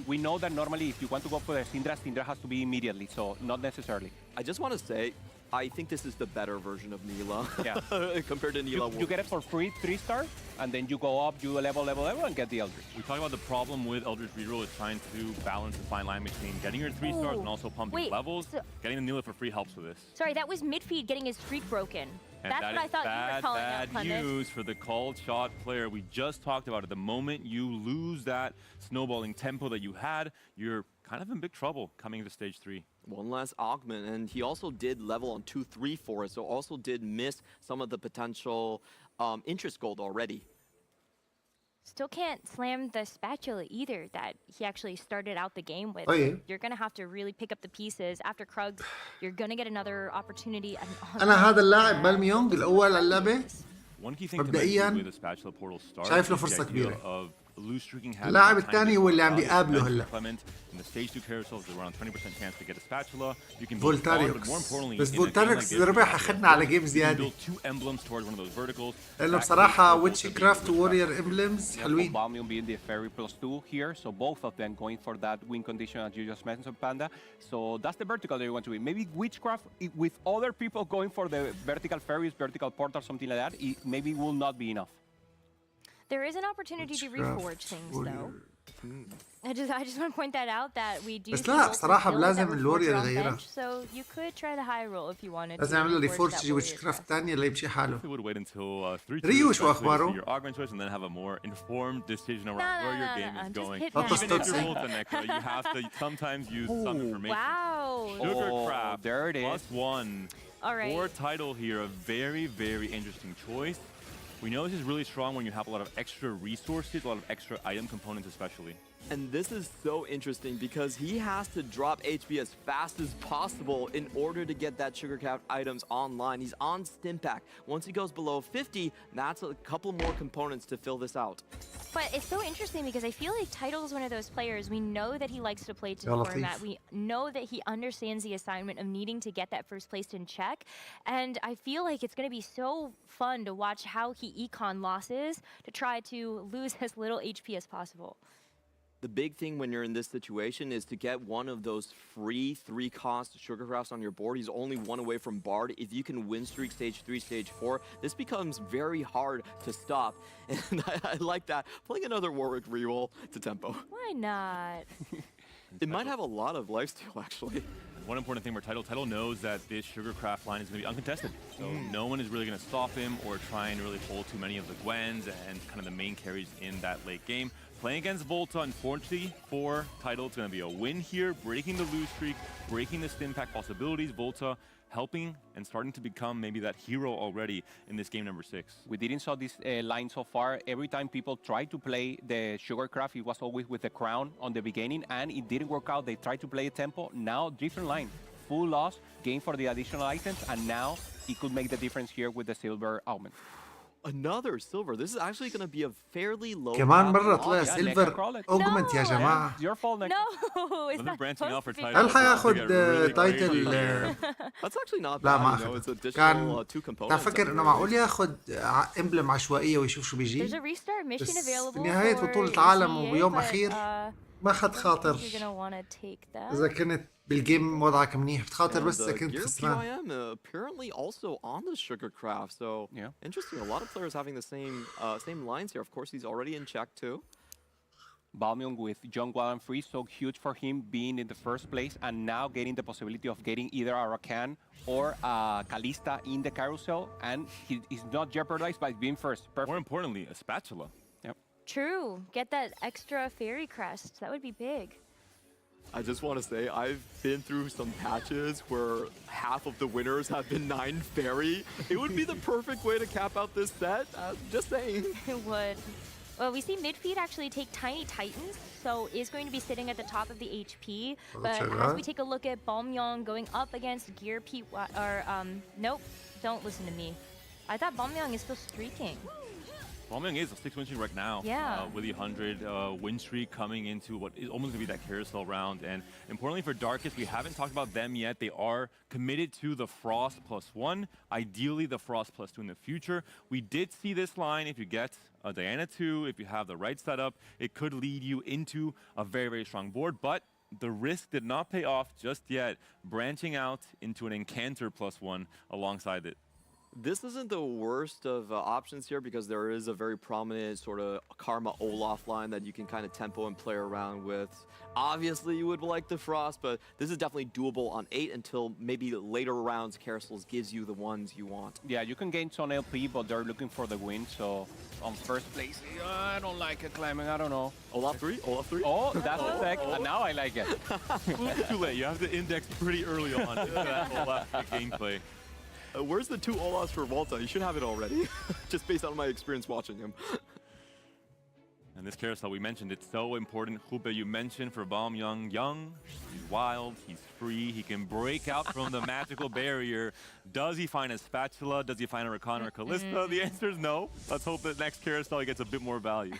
we know that normally if you want to go for the Syndra has to be immediately, so not necessarily. I just want to say, I think this is the better version of Nila compared to Nila. You get it for free 3-star, and then you go up, you level, and get the Eldritch. We talk about the problem with Eldritch Reroll is trying to balance the fine line between getting your 3 stars and also pumping levels. So getting the Nila for free helps with this. sorry, that was midfeed getting his streak broken. And That's that what I is thought you were calling out, bad Pundit. news for the called shot player. We just talked about it. The moment you lose that snowballing tempo that you had, you're kind of in big trouble coming into stage 3. One less augment, and he also did level on 2-3 for it, so also did miss some of the potential interest gold already. Still can't slam the spatula either that he actually started out the game with. Oh, yeah. You're going to have to really pick up the pieces. After Krugs, you're going to get another opportunity. انا هذا اللاعب بالميونغ الاول على اللعبه One key thing to مبدئياً mention with the spatula portal start شايف له is the فرصة idea كبيرة. of loose streaking having اللاعب a tiny الثاني bit هو more اللي عم value. بيقابله Men's هلا. Clement in the stage 2 carousels, there's around 20% chance to get a spatula. You can build bond, but فولتاريوكس more importantly, بس in a game like فولتاريوكس this, ربح you اخذنا على جيم can زياده build 2 emblems towards one of those verticals. لانه That بصراحه creates a ويتش Volta كرافت being وورير امبلمز حلوين. Balmion being the ferry +2 here, so both of them going for that win condition as you just mentioned, Panda. So that's the vertical that you want to win. Maybe Witchcraft, with other people going for the vertical ferries, vertical portal, something like that, it maybe will not be enough. There is an opportunity to reforge things, though. I just want to point that out that we do. بس see لا Volta بصراحة still لازم that الورير reforger on يغيرها. bench, So you could try the high roll if you wanted to. لازم يعمل له reforge ريفورج that يجي ويتش warrior كرافت crest. ثانيه اللي يمشي حاله. We would wait until 3-2 ريو شو especially to أخباره؟ see your augment choice and then have a more informed decision around No, where no, your no, game no, is just going. hit Not back. to Even stop if you're it. Volta Necro, you have to sometimes use some information. Wow. Sugarcraft, there it is. +1. All right. For title here, a very, very interesting choice. We know this is really strong when you have a lot of extra resources, a lot of extra item components especially. And this is so interesting because he has to drop HP as fast as possible in order to get that sugarcraft items online. He's on stim pack. Once he goes below 50, that's a couple more components to fill this out. But it's so interesting because I feel like Title is one of those players. We know that he likes to play to the Yalla, format. thief. We know that he understands the assignment of needing to get that first place in check. And I feel like it's going to be so fun to watch how he econ losses to try to lose as little HP as possible. The big thing when you're in this situation is to get one of those free 3-cost sugarcrafts on your board. He's only one away from Bard. If you can win streak stage 3, stage 4, this becomes very hard to stop. And I like that. Playing another Warwick reroll to tempo. Why not? It might have a lot of lifesteal, actually. One important thing for Title knows that this Sugarcraft line is going to be uncontested. So no one is really going to stop him or try and really hold too many of the Gwens and kind of the main carries in that late game. Playing against Volta, unfortunately, for Title, it's going to be a win here, breaking the lose streak, breaking the stim pack possibilities. Volta helping and starting to become maybe that hero already in this game number 6. We didn't saw this line so far. Every time people tried to play the Sugarcraft, it was always with the crown on the beginning, and it didn't work out. They tried to play a tempo. Now, different line. Full loss, gain for the additional items, and now it could make the difference here with the silver augment. Another silver. This is actually going to be a fairly low. كمان cap مرة loss. طلع Yeah, سيلفر Necrocrawler. اوجمنت يا No. جماعة. It's your fault, Nick. No, it's Another not branching out for supposed to be. Title. هل حياخد Get really تايتل crazy. That's actually not لا bad. ما You know, it's اخذ. additional كان 2 components. تفكر انه معقول ياخد امبلم عشوائية ويشوف شو There's بيجي. a restart mission بس available بنهاية for بطولة عالم ECA, وبيوم but, أخير ما خد I don't خاطر. think you're gonna want to take that. إذا كنت بالجيم وضعك منيح بتخاطر And بس إذا كنت Gear خسران. PIM apparently also on the Sugarcraft. So Yeah. interesting. A lot of players having the same lines here. Of course, he's already in check too. Balmion with John Gualan free, so huge for him being in the first place and now getting the possibility of getting either a Rakan or a Kalista in the carousel, and he is not jeopardized by being first. Perfect. More importantly, a spatula. Yep. True. Get that extra fairy crest. That would be big. I just want to say I've been through some patches where half of the winners have been 9 fairy. It would be the perfect way to cap out this set. Just saying. It would. Well, we see Midfeed actually take Tiny Titans, so is going to be sitting at the top of the HP. But check as that. we take a look at Balmyong going up against Gear Pete, nope, don't listen to me. I thought Balmyong is still streaking. Balmion is a 6-win streak right now. Yeah. With the 100 win streak coming into what is almost going to be that carousel round. And importantly for Darkest, we haven't talked about them yet. They are committed to the Frost +1, ideally the Frost +2 in the future. We did see this line. If you get a Diana 2, if you have the right setup, it could lead you into a very, very strong board. But the risk did not pay off just yet, branching out into an Encanter +1 alongside it. This isn't the worst of options here because there is a very prominent sort of Karma Olaf line that you can kind of tempo and play around with. Obviously, you would like the Frost, but this is definitely doable on 8 until maybe later rounds Carousels gives you the ones you want. Yeah, you can gain some LP, but they're looking for the win, so on first place, I don't like it climbing, I don't know. Olaf 3? Olaf 3? Oh, that's the tech, and now I like it. Too late. You have to index pretty early on into that Olaf gameplay. Where's the 2 Olafs for Volta? You should have it already, just based on my experience watching him. And this carousel, we mentioned, it's so important. Hupe, you mentioned for Baum Young, he's wild, he's free, he can break out from the magical barrier. Does he find a spatula? Does he find a Rakan or Kalista? The answer is no. Let's hope that next carousel he gets a bit more value.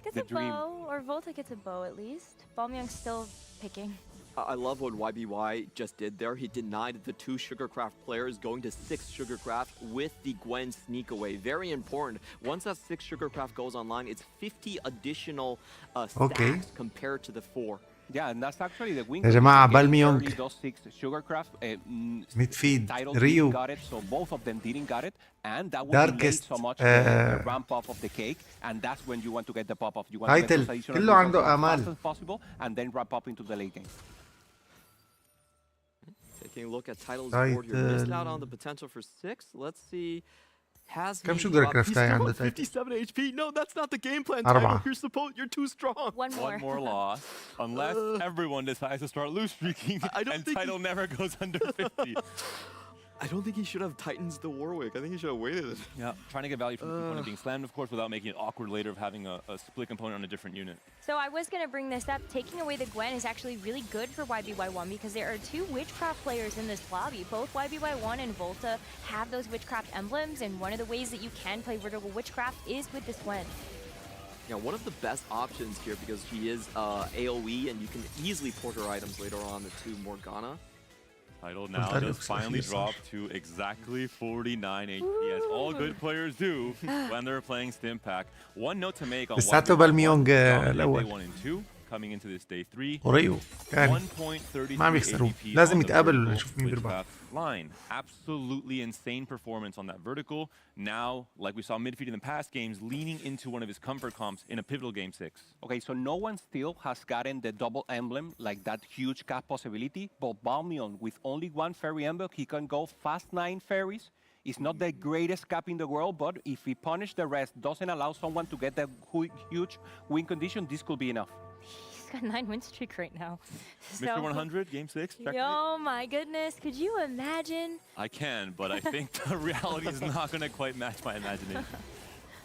Gets a bow, or Volta gets a bow at least. Baumyoung's still picking. I love what YBY just did there. He denied the 2 Sugarcraft players going to 6 Sugarcraft with the Gwen sneak away. Very important. Once that 6 Sugarcraft goes online, it's 50 additional stacks compared to the 4. Yeah, and that's actually the win. يا جماعة بالميونغ those 6 Sugarcraft midfield title ريو got it, so both of them didn't got it, and that would Darkest, delay so much the ramp up of the cake, and that's when you want to get the pop off. You want to get title those additional كله عنده resources as آمال. fast as possible, and then ramp up into the late game. Taking a look at titles board here. Missed out on the potential for 6. Let's see. Has he dropped? He's still at 57 HP. No, that's not the game plan. Title. You're too strong. One more loss. Unless everyone decides to start loose streaking and title never goes under 50. I don't think he should have Titans the Warwick. I think he should have waited. Yeah, trying to get value from the component being slammed, of course, without making it awkward later of having a split component on a different unit. So I was going to bring this up. Taking away the Gwen is actually really good for YBY1 because there are 2 Witchcraft players in this lobby. Both YBY1 and Volta have those Witchcraft emblems, and one of the ways that you can play Vertical Witchcraft is with this Gwen. Yeah, one of the best options here because she is AoE, and you can easily port her items later on to Morgana. Title now does finally drop to exactly 49 HP, as all good players do when they're playing Stim Pack. One note to make on لساته بالميونغ day الأول 1 and 2, coming into this day 3. وريو كان 1.33 ما بيخسروا ADP لازم on the يتقابلوا vertical نشوف مين بيربح. line. Absolutely insane performance on that vertical. Now, like we saw midfield in the past games, leaning into one of his comfort comps in a pivotal game 6. Okay, so no one still has gotten the double emblem, like that huge cap possibility, but Balmion, with only 1 fairy emblem, he can go fast 9 fairies. It's not the greatest cap in the world, but if he punish the rest, doesn't allow someone to get the huge win condition, this could be enough. He's got 9 win streak right now. Mr. 100, game 6. Oh my goodness, could you imagine? I can, but I think the reality is not going to quite match my imagination.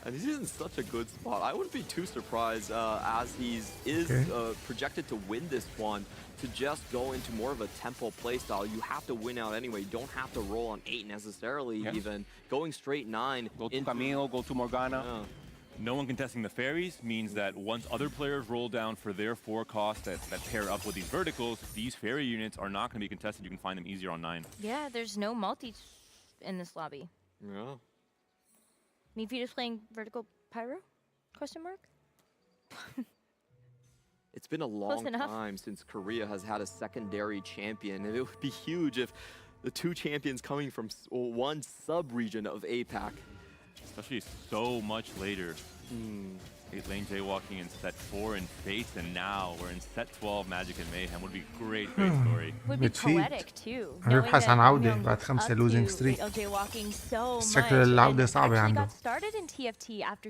And he's in such a good spot. I wouldn't be too surprised as he is projected to win this one to just go into more of a tempo playstyle. You have to win out anyway. You don't have to roll on 8 necessarily even. Going straight 9. Go to Camille, go to Morgana. No one contesting the fairies means that once other players roll down for their 4 costs that pair up with these verticals, these fairy units are not going to be contested. You can find them easier on 9. Yeah, there's no multi in this lobby. Yeah. Maybe just playing vertical pyro? Question mark? It's been a long time since Korea has had a secondary champion, and it would be huge if the 2 champions coming from one sub-region of APAC. Especially so much later. 8-lane jaywalking in set 4 in Fates, and now we're in set 12 Magic and Mayhem. Would be great story. Would be poetic too. نبحث عن عودة بعد 5 losing streak. شكل العودة صعبة عنده.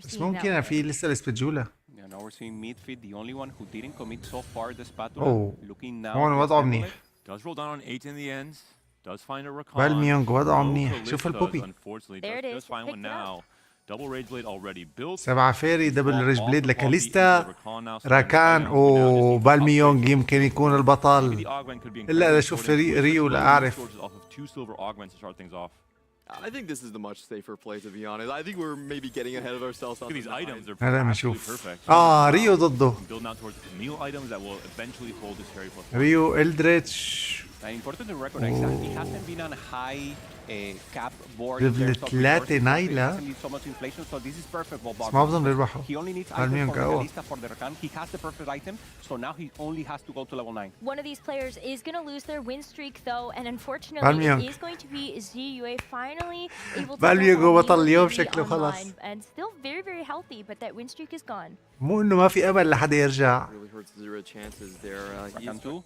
بس ممكن في لسه الاسبتجولة. Yeah, now we're seeing midfield, the only one who didn't commit so far the spatula. Oh, looking now. هون وضعه منيح. Does roll down on 8 in the end. Does find a Rakan. بالميونغ وضعه منيح. شوف البوبي. Unfortunately, does find one now. Double Rage Blade already built. 7 فيري دبل ريج بليد لكاليستا راكان وبالميونغ يمكن يكون البطل الا اذا اشوف ريو لا اعرف. I think this is the much safer play, to be honest. I think we're maybe getting ahead of ourselves. These items are perfect. ريو ضده. Build out towards meal items that will eventually hold this fairy plus. ريو إلدريتش And important to recognize that he hasn't been on a high cap board. ليفل 3 نايلة. He hasn't needed so much inflation, so this is perfect for بس ما بظن يربحوا. He only needs items بالميون for قوة. Realista for the Rakan. He has the perfect item, so now he only has to go to level 9. One of these players is going to lose their win streak though, and unfortunately بالميون. it is going to be ZUA finally able to بالميون get هو بطل on اليوم the شكله خلاص. online, and still very very healthy, but that win streak is gone. مو انه ما في امل لحدا يرجع. Really hurts Zero chances there. Rakan 2.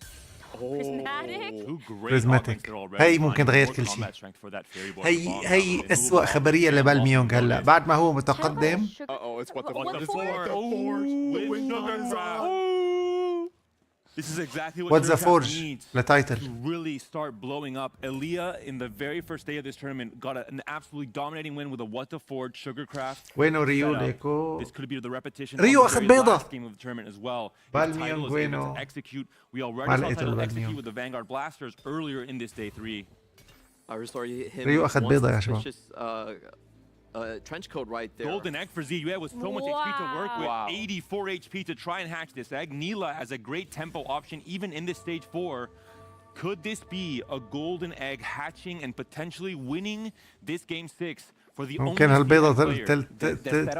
Prismatic. بريزماتيك. هي ممكن تغير كل شيء. هي اسوأ خبرية لبالميونغ هلا بعد ما هو متقدم. Uh-oh, it's what the What fuck is for? This is exactly what What's the Sugarcraft forge? needs لتايتل. to really start blowing up. Elia, in the very first day of this tournament, got an absolutely dominating win with a what the forge Sugarcraft. وينو ريو setup. ليكو؟ This could be the repetition ريو of the أخذ very بيضة. last game of the tournament as well. His بالميون title is able وينو؟ to execute. We already ما saw لقيته title بالميون. execute with the Vanguard Blasters earlier in this day 3. ريو أخذ بيضة يا شباب. Trench coat right there. Golden egg for ZUA with so much HP to work with. Wow. 84 HP to try and hatch this egg. Neela as a great tempo option even in this stage 4. Could this be a golden egg hatching and potentially winning this game 6 for the only ممكن هالبيضة player?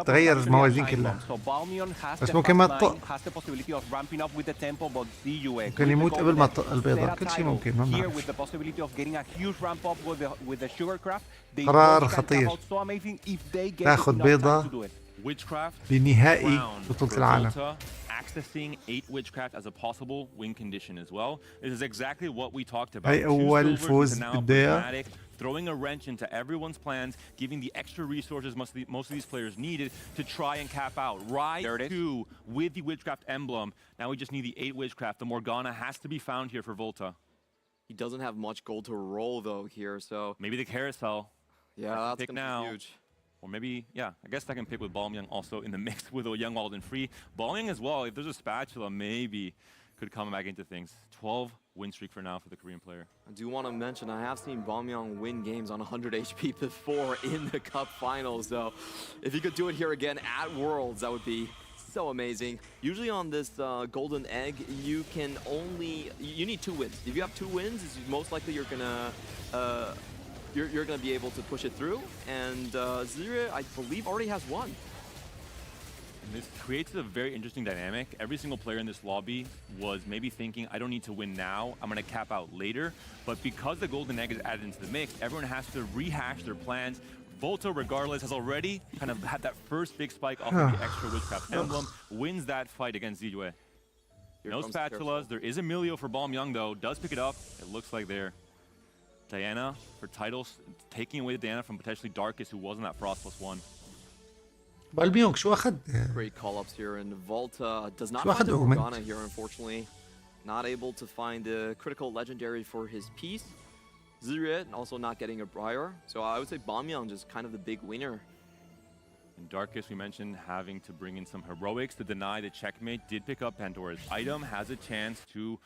تغير الموازين كلها. So Balmion has بس the ممكن ما fast تطق. line, has the possibility of ramping up with the tempo, but ZUA ممكن يموت قبل ما تطق البيضة. كل شيء ممكن ما here بنعرف. with the possibility of getting a huge ramp up with the Sugarcraft. They قرار both can خطير. come out so amazing if they get تاخد enough بيضة. time to do it. Witchcraft بنهائي round بطولة for العالم. Volta, accessing 8 Witchcraft as a possible win condition as well. This is exactly what we talked about. هاي أول Two silvers فوز into now بالدقيقة. Prismatic, throwing a wrench into everyone's plans, giving the extra resources most of these players needed to try and cap out. Ride There it is. 2 with the Witchcraft emblem. Now we just need the 8 Witchcraft. The Morgana has to be found here for Volta. He doesn't have much gold to roll though here, so Maybe the Carousel. yeah, that's pick gonna now. be huge. Or maybe, yeah, I guess second pick with Balmyung also in the mix with a Young Walden free. Balmyung as well, if there's a spatula, maybe could come back into things. 12 win streak for now for the Korean player. I do want to mention I have seen Balmyung win games on 100 HP before in the Cup Finals, so if he could do it here again at Worlds, that would be so amazing. Usually on this Golden Egg, you need 2 wins. If you have 2 wins, it's most likely you're gonna be able to push it through, and Zira, I believe, already has 1. And this creates a very interesting dynamic. Every single player in this lobby was maybe thinking, I don't need to win now, I'm going to cap out later. But because the Golden Egg is added into the mix, everyone has to rehash their plans. Volta, regardless, has already kind of had that first big spike off of the extra Witchcraft emblem, wins that fight against Zijue. No spatulas. There is Emilio for Balmyung, though. Does pick it up. It looks like they're Diana for titles, taking away Diana from potentially Darkest, who wasn't that Frost +1. بالميونغ شو أخذ؟ Great call-ups here, and Volta does not شو find أخذ the أومنت؟ Morgana here, unfortunately. Not able to find the critical legendary for his piece. Zira also not getting a Briar, so I would say Balmyung is kind of the big winner. And Darkest, we mentioned having to bring in some heroics to deny the checkmate. Did pick up Pandora's item, has a chance to,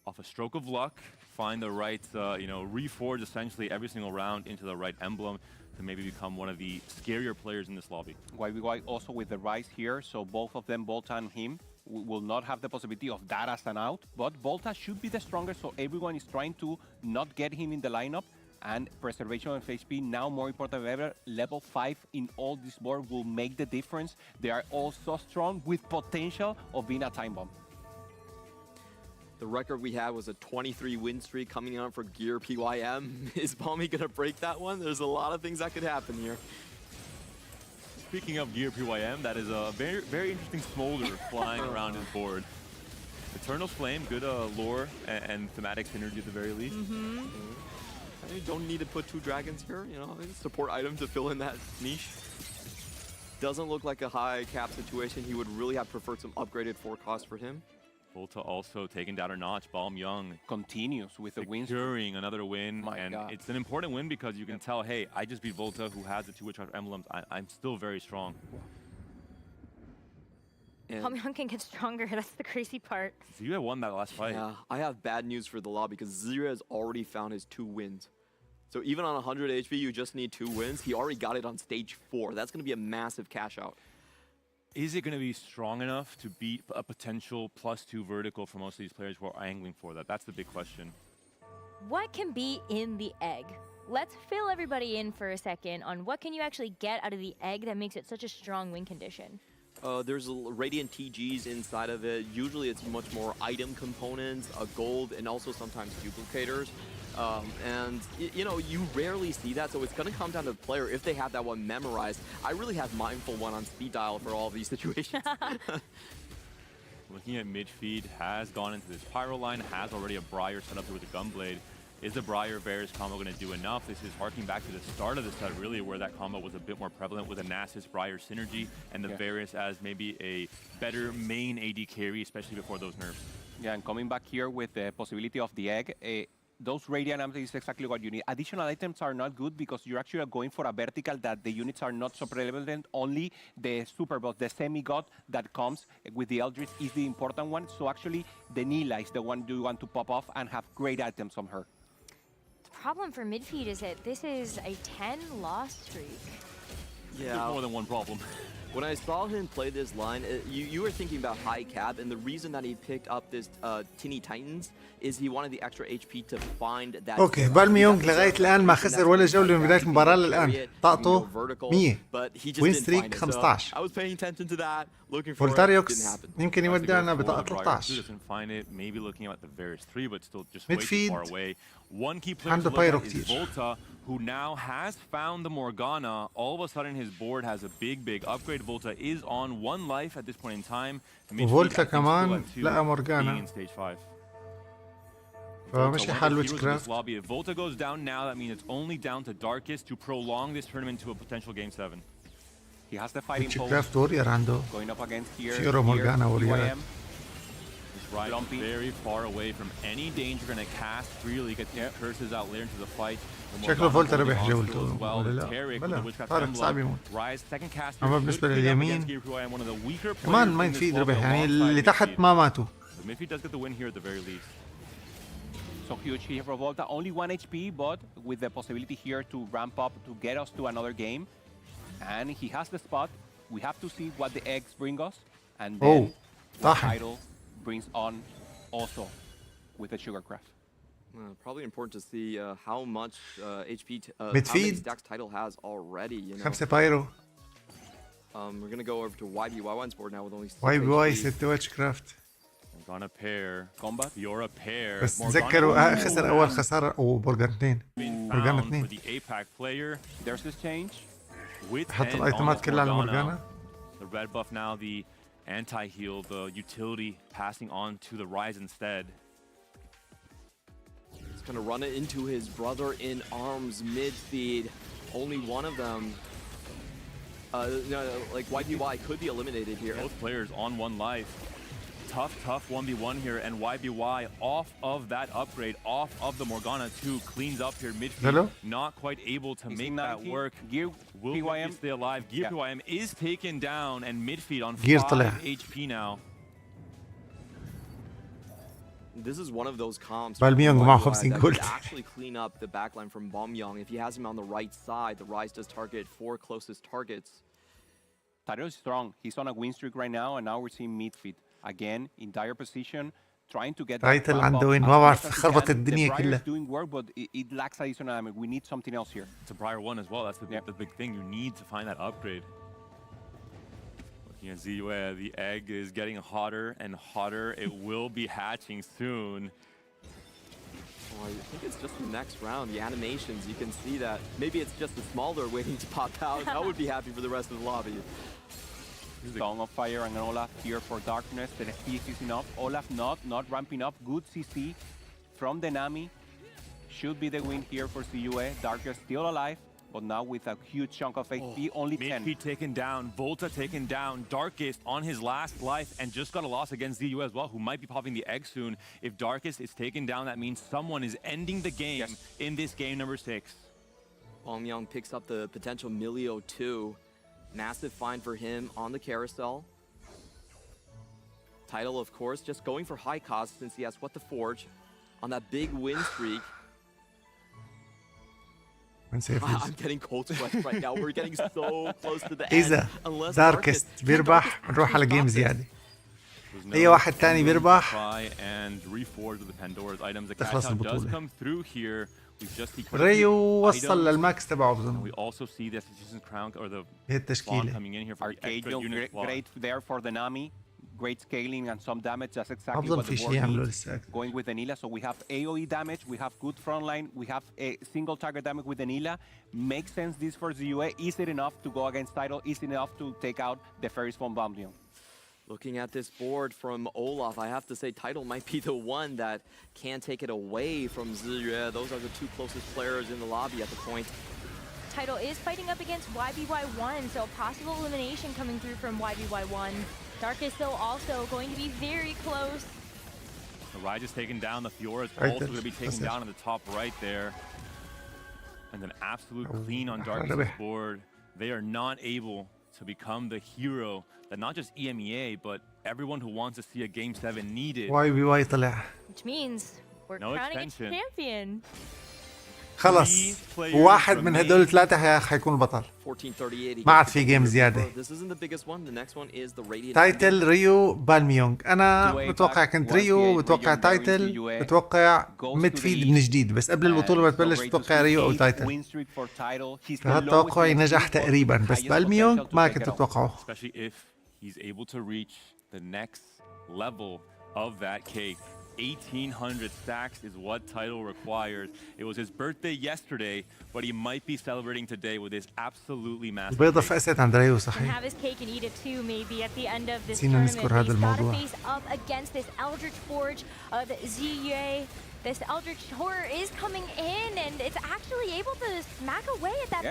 off a stroke of luck, find the right, reforge essentially every single round into the right emblem to maybe become one of the scarier players in this lobby. YBY also with the rise here, so both of them, Volta and him, will not have the possibility of that as an out, but Volta should be the strongest, so everyone is trying to not get him in the lineup, and preservation of HP now more important than ever. Level 5 in all this board will make the difference. They are all so strong with potential of being a time bomb. The record we had was a 23 win streak coming out for Gear PYM. Is Balmy gonna break that one? There's a lot of things that could happen here. Speaking of Gear PYM, that is a very, very interesting smolder flying around his board. Eternal Flame, good lore and thematic synergy at the very least. You don't need to put 2 dragons here, support item to fill in that niche. Doesn't look like a high cap situation. He would really have preferred some upgraded forecast for him. Volta also taking down a notch. Balmyung Continues with the wins. securing another win. My God. It's an important win because you can tell, hey, I just beat Volta, who has the 2 Witchcraft emblems. I'm still very strong. Balmyung can get stronger. That's the crazy part. Zira won that last fight. Yeah, I have bad news for the lobby because Zira has already found his 2 wins. So even on 100 HP, you just need 2 wins. He already got it on stage 4. That's going to be a massive cash out. Is it going to be strong enough to beat a potential +2 vertical for most of these players who are angling for that? That's the big question. what can be in the egg? Let's fill everybody in for a second on what can you actually get out of the egg that makes it such a strong win condition. There's radiant TGs inside of it. Usually it's much more item components, gold, and also sometimes duplicators. And you know, you rarely see that, so it's going to come down to the player if they have that one memorized. I really have Mindful one on speed dial for all of these situations. Looking at mid-feed, has gone into this Pyro line, has already a Briar set up here with the Gunblade. Is the Briar Varus combo going to do enough? This is harking back to the start of the set, really, where that combo was a bit more prevalent with a Nasus Briar synergy and the Varus as maybe a better main AD carry, especially before those nerfs. Yeah, and coming back here with the possibility of the egg, those radiant items is exactly what you need. Additional items are not good because you're actually going for a vertical that the units are not so prevalent. Only the super boss, the semi-god that comes with the Eldritch is the important one. So actually, the Nila is the one you want to pop off and have great items on her. The problem for midfeed is that this is a 10 loss streak. Yeah. There's more than one problem. When I saw him play this line, you were thinking about high cap, and the reason that he picked up this Tinny Titans is he wanted the extra HP to find that. اوكي بالميونغ لغايه الان ما خسر ولا جوله من بدايه المباراه للان. طاقته 100 وين ستريك 15. I was paying attention to that, looking for فولتاريوكس يمكن يودعنا بطاقه 13. Maybe looking at the Varus 3, but still just way Midfield. too far away. One key player عنده to look pyro at is كتير. Volta, who now has found the Morgana. All of a sudden, his board has a big upgrade. Volta is on 1 life at this point in time. وفولتا Midfield, I think, كمان still at 2, لقى being مورجانا in stage 5. فمشي حال Volta, one of the ويتش heroes in this كرافت. lobby. If Volta goes down now, that means it's only down to Darkest to prolong this tournament to a potential game 7. He has the fighting ويتش pose كرافت وورير عنده going up against here. Hero Morgana warrior. UIM. This Ride Lumpy. very far away from any danger, gonna cast freely, get the curses out later into the fight. The شكله Morgana فولتا holding ربح on جولته still as well. ولا The لا؟ Taric with بلا the Witchcraft طارق صعب Emblem. يموت. Rise second caster. أما should بالنسبة pick up لليمين against Gear, who I am one of the weaker players كمان in ما this يفيد world ربح يعني alongside اللي تحت Midfield. ما ماتوا. But Midfield does get the win here at the very least. So huge here for Volta. Only 1 HP, but with the possibility here to ramp up to get us to another game. And he has the spot. We have to see what the eggs bring us. And then what طاحن. title brings on also with the Sugarcraft. Probably important to see how much HP, how Midfield. many stacks title has already. You know, 5 بايرو. we're gonna go over to YBY1's board now with only 6 واي بي واي HP. 6 ويتش كرافت. Morgana pair. Combat. Fiora pair. بس Morgana تذكروا Ooh. خسر اول خساره وبرجر 2. Been Morgana found 2. for the APAC player There's this change. with حط end on الايتمات the كلها على Morgana. مورجانا. The red buff now, the anti-heal, the utility passing on to the Rise instead. He's gonna run it into his brother in arms mid-feed. Only one of them. No, like YBY could be eliminated here. Both players on 1 life. Tough 1v1 here, and YBY off of that upgrade, off of the Morgana 2, cleans up here midfield. Hello? Not quite able to He's make in that 90. work. Gear Will PYM. Midfield stay alive? Gear Yeah. PYM is taken down, and midfield on Gear 5 طلع. HP now. This is one of those comps بالميونغ from معه YBY 50 that جولد. could actually clean up the backline from Bomyong. If he has him on the right side, the Rise does target 4 closest targets. Tyrell is strong. He's on a win streak right now, and now we're seeing midfield again in dire position, trying to get. تايتل that ramp عنده up وين as ما much بعرف as he خربط can. الدنيا The Briar كلها. is doing work, but it lacks additional damage. We need something else here. It's a Briar 1 as well. That's the, Yep. the big thing. You need to find that upgrade. Looking at ZUA, the egg is getting hotter and hotter. It will be hatching soon. Oh, I think it's just the next round. The animations, you can see that. Maybe it's just the Smolder waiting to pop out. I would be happy for the rest of the lobby. Song of Fire and Olaf here for Darkness. The ST is using up. Olaf not ramping up. Good CC from the Nami. Should be the win here for CUA. Darkness still alive, but now with a huge chunk of HP, only 10. Midfield taken down, Volta taken down, Darkest on his last life, and just got a loss against ZU as well, who might be popping the egg soon. If Darkest is taken down, that means someone is ending the game in this game number 6. Bomyong picks up the potential Milio 2. Massive find for him on the carousel. Title, of course, just going for high cost since he has what the Forge on that big win streak. I'm getting cold sweats right now. We're getting so close to the end. إذا Unless داركست بيربح نروح على جيم زيادة. اي واحد تاني بيربح تخلص البطولة. ريو وصل للماكس تبعه بظن. هي التشكيلة. Great there for the Nami. Great scaling and some damage. That's exactly أفضل what في the شيء board يعملوا needs. لسه. Going with Anila, so we have AoE damage, we have good front line, we have a single target damage with Anila. Makes sense this for ZUA. Is it enough to go against title? Is it enough to take out the Ferris from Bambion? Looking at this board from Olaf, I have to say Title might be the one that can take it away from Ziyue. Those are the two closest players in the lobby at the point. Title is fighting up against YBY1, so possible elimination coming through from YBY1. Darkest, though, also going to be very close. The Ride is taken down. The Fiora is also going to be taken down in the top right there. And an absolute clean on Darkest's board. They are not able to become the hero that not just EMEA, but everyone who wants to see a Game 7 needed. YBY طلع. Which means we're crowning a champion. خلص واحد من هدول الثلاثة حيكون البطل. ما عاد في جيم زيادة. تايتل ريو بالميونغ. أنا بتوقع كنت ريو، بتوقع تايتل، بتوقع متفيد من جديد، بس قبل البطولة ما تبلش بتوقع ريو أو تايتل. فهذا توقعي نجح تقريبا، بس بالميونغ ما كنت أتوقعه. Cake. 1,800 stacks is what Title requires. It was his birthday yesterday, but he might be celebrating today with this absolutely massive. البيضة فقست عند ريو صحيح. Have his cake and eat it too, maybe at the end of this نسينا نذكر هذا الموضوع. He's got to face up against this Eldritch Forge of ZUA. This Eldritch Horror is coming in, and it's actually able to smack away at that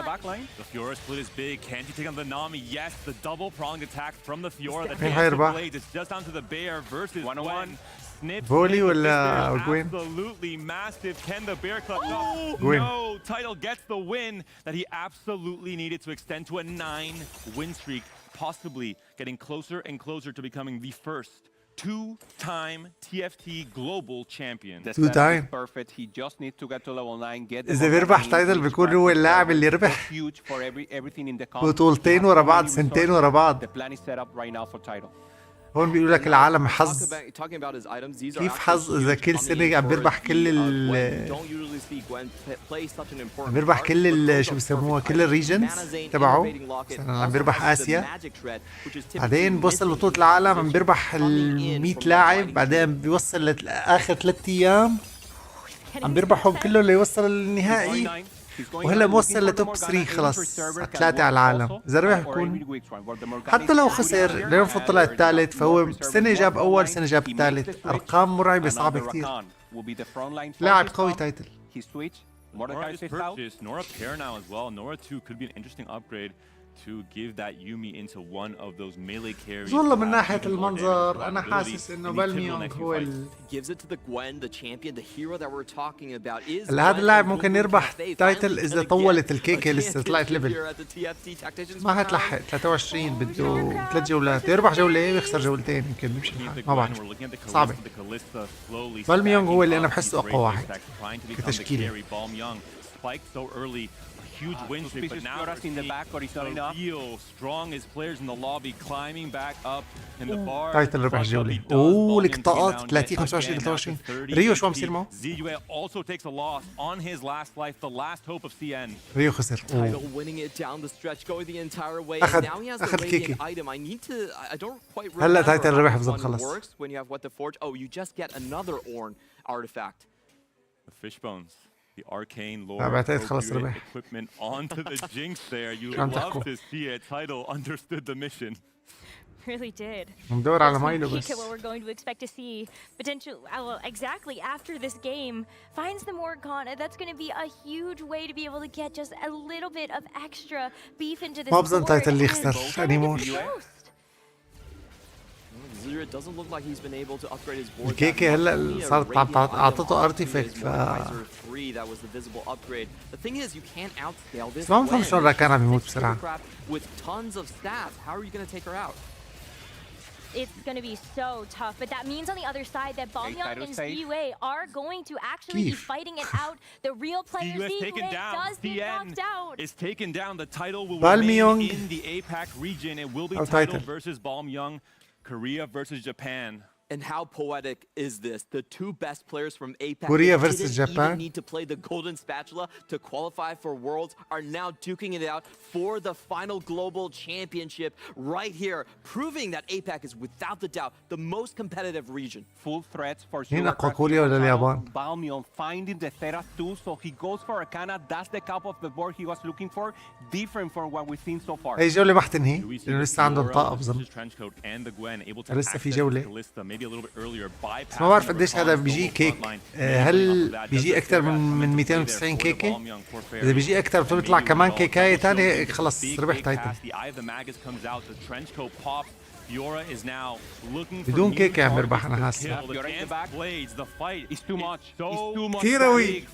backline. The Fiora split is big. Can he take on the Nami? Yes, the double-pronged attack from the Fiora. The blades. It's just down to the Bear versus 1-on-1. فولي ولا جوين؟ Absolutely massive. Can the Bear clutch up? No. Title gets the win that he absolutely needed to extend to a 9-win streak, possibly getting closer and closer to becoming the first two-time TFT global champion. Two-time. Perfect. He just needs to get to level 9. Get إذا بيربح تايتل بيكون هو اللاعب اللي ربح بطولتين ورا بعض، سنتين ورا بعض. The plan is set up right now for Title. هون بيقول لك العالم حظ. كيف حظ إذا كل سنة عم بيربح كل عم بيربح كل شو بسموها كل الريجنز تبعه. مثلا عم بيربح آسيا، بعدين بوصل بطولة العالم عم بيربح 100 لاعب، بعدين بيوصل لآخر 3 أيام عم بيربحهم كله ليوصل للنهائي، وهلا موصل لتوب 3 خلص 3 على العالم. إذا ربح بكون حتى لو خسر لنفرض طلع الثالث، فهو سنة جاب أول سنة جاب الثالث. أرقام مرعبة صعبة كتير. لاعب قوي تايتل. Nora pair now as well. Nora 2 could be an interesting upgrade to give that Yumi into one of those melee carries. والله من ناحية المنظر أنا حاسس إنه بالميونغ هو gives it to the Gwen, the champion, the hero that we're talking about is. هذا اللاعب ممكن يربح تايتل إذا طولت الكيكة لسه طلعت ليفل. ما هتلحق 23 بده 3 جولات، يربح جولة ويخسر جولتين يمكن بيمشي الحال، ما بعرف. صعبة. بالميونغ هو اللي أنا بحسه أقوى واحد كتشكيلة. Huge win streak, but now in the back, or he's not enough. Real strongest players in the lobby climbing back up in the bar. تايتل ربح جولة. أوه لقطات 30 25 23. ريو شو عم بيصير معه؟ ZUA also takes a loss on his last life, the last hope of CN. ريو خسر. Title winning it down the stretch, going the entire way. Now he has the radiant item. I need to. I don't quite remember. هلا تايتل ربح بظن خلص. When you have what the forge. Oh, you just get another Ornn artifact. The fish bones. The arcane lore equipment onto the Jinx there. You love to see it. Title understood the mission. Really did. ندور على مايلو بس. What we're going to expect to see potential. Well, exactly after this game finds the Morgana. That's going to be a huge way to be able to get just a little bit of extra beef into this. ما بظن تايتل اللي يخسر anymore. Doesn't look like he's been able to upgrade his board. الكيكة هلا صارت أعطته ارتيفكت that was the visible upgrade. The thing is you can't outscale this. ما بفهم شلون راكان عم يموت بسرعة. With tons of stats, how are you going to take her out? It's going to be so tough, but that means on the other side that Balmyong and ZUA are going to actually be fighting it out. The real player ZUA does get knocked out. Is taken down. The title will remain in the APAC region. It will be Title versus Balmyong. Korea versus Japan. And how poetic is this? The two best players from APAC Korea that versus didn't Japan. even need to play the Golden Spatula to qualify for Worlds are now duking it out for the final global championship right here, proving that APAC is without the doubt the most competitive region. Full threats for مين أقوى Sugar كوريا ولا اليابان؟ Balmion finding the Thera 2, so he goes for Arcana. That's the cap of the board he was looking for. Different from what we've seen so far. هي الجولة ما حتنهي Do we see لأنه the لسه عندهم Fiora طاقة versus بظن. Trenchcoat and the Gwen able to لسه في access جولة. Kalista maybe a little bit earlier, بس ما بعرف قديش هذا بيجي bypassing كيك. هل بيجي أكثر من 290 كيكة؟ إذا بيجي أكثر بتطلع كمان كيكاية تانية خلص ربح تايتل. بدون كيكة عم يربح أنا هسه. كتير أوي.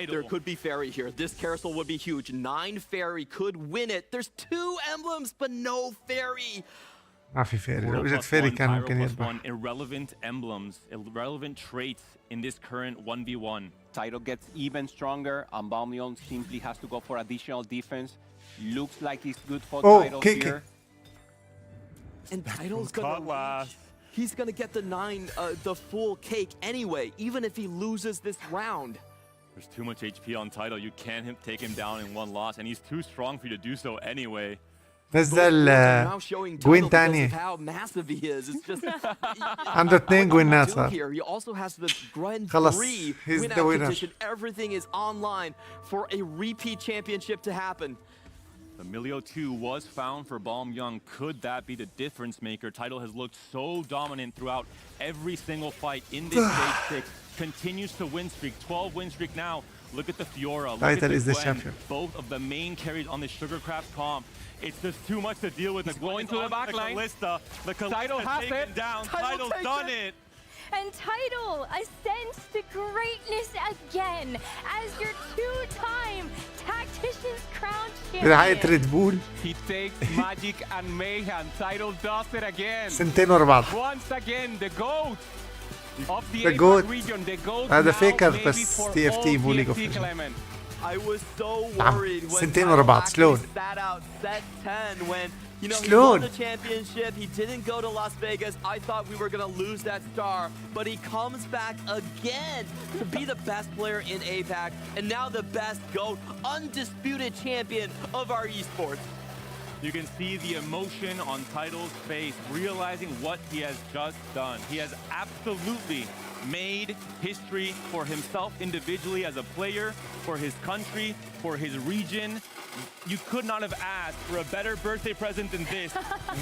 There could be Fairy here. This carousel would be huge. 9 Fairy could win it. There's 2 emblems, but no Fairy. ما في فيري لو اجت فيري كان ممكن يربح. Irrelevant emblems, irrelevant traits in this current 1v1. Tidal gets even stronger, and Balmion simply has to go for additional defense. Looks like it's good for Tidal Kiki. here. And Title's gonna he's gonna get the 9, the full cake anyway, even if he loses this round. There's too much HP on Tidal. You can't take him down in one loss, and he's too strong for you to do so anyway. نزل جوين تانية. عنده 2 جوينات صار. خلص he's the winner. Everything is online for a repeat championship to happen. The Milio 2 was found for Balmyoung. Could that be the difference maker? Tidal has looked so dominant throughout every single fight in this stage 6. Continues to win streak, 12 win streak now. Look at the Fiora, look at Tidal is the Gwen, champion. both of the main carries on the Sugarcraft comp. It's just too much to deal with. He's going to the back line. The Kalista has taken it. down. Tidal's done it. And Tidal ascends to greatness again as your 2-time Tactician's Crown رعاية champion. ريد بول. He takes magic and mayhem. Tidal does it again. سنتين ورا بعض. Once again, the GOAT of the The GOAT. APAC region. The GOAT هذا now فيكر maybe بس for TFT all مو League of TFT Legends. Clement. I was so worried when سنتين ورا بعض. شلون؟ sat out set 10 when he شلون؟ won the championship. He didn't go to Las Vegas. I thought we were gonna lose that star, but he comes back again to be the best player in APAC and now the best GOAT, undisputed champion of our esports. You can see the emotion on Tidal's face, realizing what he has just done. He has absolutely made history for himself individually as a player, for his country, for his region. You could not have asked for a better birthday present than this,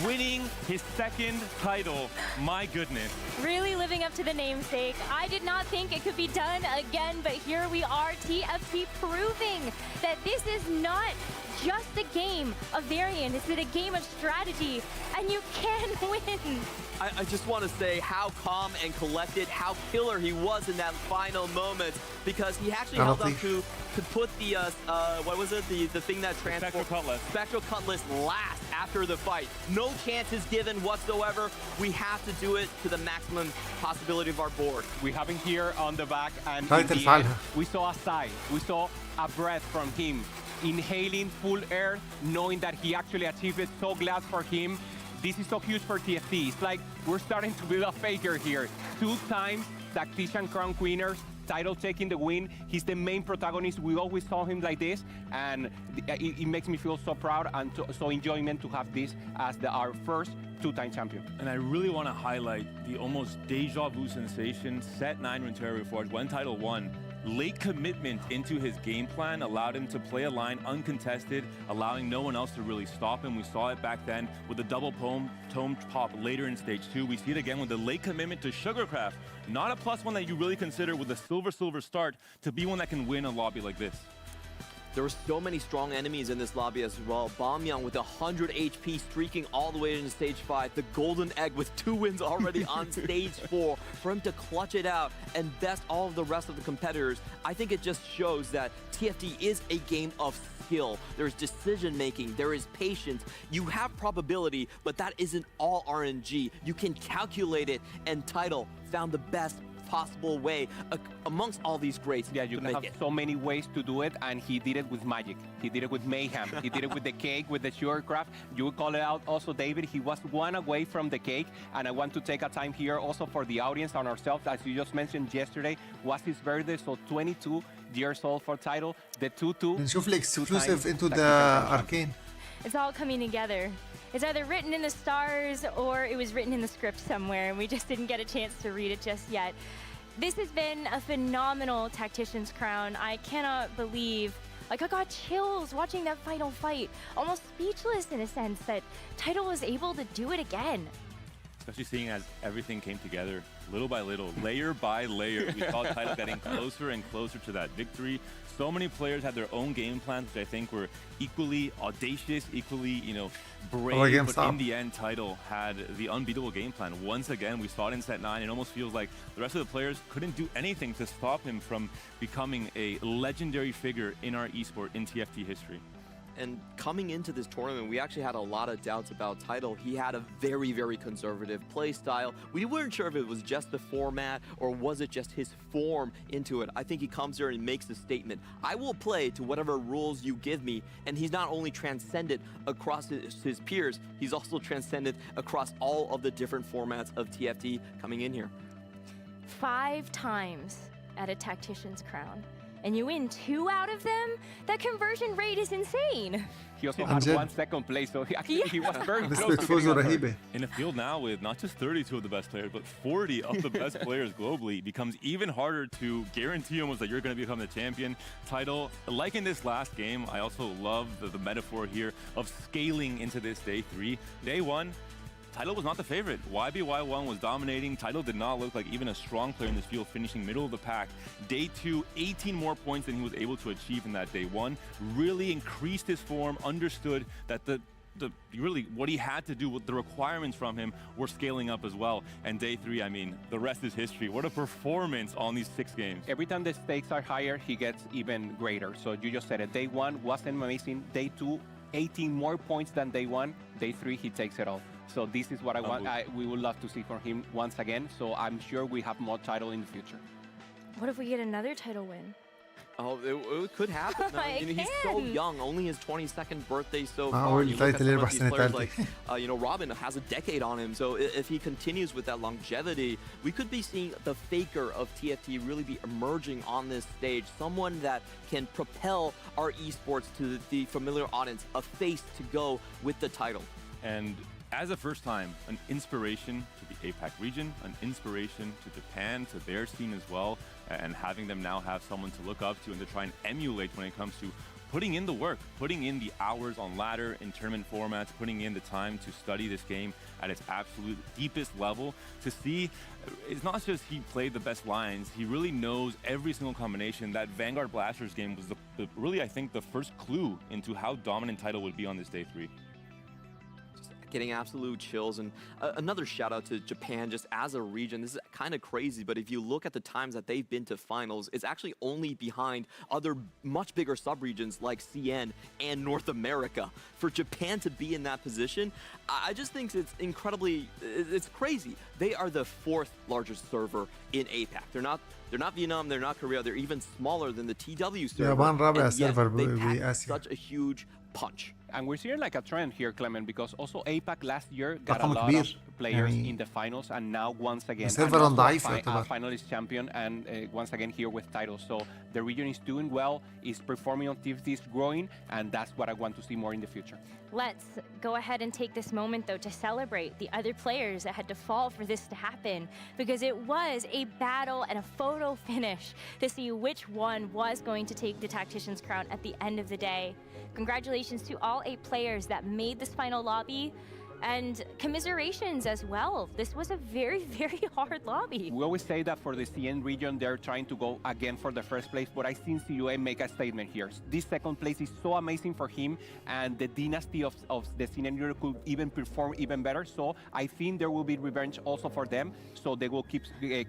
winning his 2nd title. My goodness. Really living up to the namesake. I did not think it could be done again, but here we are, TFT proving that this is not just a game of variant, it's a game of strategy, and you can win. I just want to say how calm and collected, how killer he was in that final moment, because he actually held up to put the what was it, the thing that transformed Spectral Cutlass last after the fight. No chances given whatsoever. We have to do it to the maximum possibility of our board. We have him here on the back, and in Title the فعلها. end, we saw a sigh, we saw a breath from him, inhaling full air, knowing that he actually achieved it. So glad for him. This is so huge for TFT. It's like we're starting to build a faker here. 2 times Tactician Crown winners, Tidal taking the win. He's the main protagonist. We always saw him like this, and it makes me feel so proud and so enjoyment to have this as our first 2-time champion. And I really want to highlight the almost deja vu sensation set 9 when Terra Reforged when Tidal won. Late commitment into his game plan allowed him to play a line uncontested, allowing no one else to really stop him. We saw it back then with the double tome pop later in stage 2. We see it again with the late commitment to Sugarcraft. Not a +1 that you really consider with a silver start to be one that can win a lobby like this. There were so many strong enemies in this lobby as well. Balmyoung with 100 HP streaking all the way into stage 5. The Golden Egg with 2 wins already on stage 4. For him to clutch it out and best all of the rest of the competitors, I think it just shows that TFT is a game of skill. There's decision making, there is patience. You have probability, but that isn't all RNG. You can calculate it, and Tidal found the best possible way amongst all these greats Yeah, you to can make have it. so many ways to do it, and he did it with magic. He did it with mayhem. He did it with the cake, with the sugar craft. You would call it out also, David. He was one away from the cake, and I want to take a time here also for the audience and ourselves. As you just mentioned, yesterday was his birthday, so 22 years old for title. The 2-2. نشوف الاكسكلوسيف into the arcane. It's all coming together. It's either written in the stars or it was written in the script somewhere, and we just didn't get a chance to read it just yet. This has been a phenomenal Tactician's Crown. I cannot believe, like, I got chills watching that final fight. Almost speechless in a sense that Title was able to do it again. Especially seeing as everything came together little by little, layer by layer. We saw Title getting closer and closer to that victory. So many players had their own game plans, which I think were equally audacious, equally, brave. But in the end, Title had the unbeatable game plan. Once again, we saw it in set 9. It almost feels like the rest of the players couldn't do anything to stop him from becoming a legendary figure in our esport in TFT history. And coming into this tournament, we actually had a lot of doubts about Title. He had a very, very conservative play style. We weren't sure if it was just the format or was it just his form into it. I think he comes here and makes a statement. I will play to whatever rules you give me. And he's not only transcended across his peers, he's also transcended across all of the different formats of TFT coming in here. 5 times at a Tactician's Crown, and you win 2 out of them? That conversion rate is insane. He also had 1 second place, so he was very بس close to بتفوزوا getting that رهيبة. In a field now with not just 32 of the best players, but 40 of the best players globally, it becomes even harder to guarantee almost that you're going to become the champion. Title, like in this last game, I also love the metaphor here of scaling into this day 3. Day 1, Title was not the favorite. YBY1 was dominating. Title did not look like even a strong player in this field, finishing middle of the pack. Day 2, 18 more points than he was able to achieve in that day 1. Really increased his form, understood that really what he had to do, with the requirements from him were scaling up as well. And day 3, I mean, the rest is history. What a performance on these 6 games. Every time the stakes are higher, he gets even greater. So you just said it. Day 1 wasn't amazing. Day 2, 18 more points than day 1. Day 3, he takes it all. So this is what I want. We would love to see from him once again. So I'm sure we have more Title in the future. What if we get another Title win? Oh, it could happen. He's so young, only his 22nd birthday so far. أول You look at title some of يربح these سنة players ثالثة. like, Robin has a decade on him. So if he continues with that longevity, we could be seeing the faker of TFT really be emerging on this stage. Someone that can propel our esports to the familiar audience, a face to go with the title. And as a first time, an inspiration to the APAC region, an inspiration to Japan, to their scene as well, and having them now have someone to look up to and to try and emulate when it comes to putting in the work, putting in the hours on ladder in tournament formats, putting in the time to study this game at its absolute deepest level, to see it's not just he played the best lines, he really knows every single combination. That Vanguard Blasters game was really, I think, the first clue into how dominant Title would be on this day 3. Getting absolute chills. And another shout out to Japan just as a region. This is kind of crazy, but if you look at the times that they've been to finals, it's actually only behind other much bigger subregions like CN and North America. For Japan to be in that position, I just think it's it's crazy. They are the 4th largest server in APAC. They're not Vietnam, they're not Korea, they're even smaller than the TW server. اليابان رابع And yet سيرفر they packed بآسيا. such a huge punch. And we're seeing like a trend here, Clement, because also APAC last year got a رقم lot كبير. of players يعني in the finals, and now once again, السيرفر and also ضعيف a يعتبر. finalist champion, and once again here with titles. So the region is doing well, is performing on TFT, is growing, and that's what I want to see more in the future. Let's go ahead and take this moment, though, to celebrate the other players that had to fall for this to happen, because it was a battle and a photo finish to see which one was going to take the Tactician's Crown at the end of the day. Congratulations to all 8 players that made this final lobby, and commiserations as well. This was a very, very hard lobby. We always say that for the CN region, they're trying to go again for the first place, but I've seen CUA make a statement here. This second place is so amazing for him, and the dynasty of the CN region could even perform even better. So I think there will be revenge also for them, so they will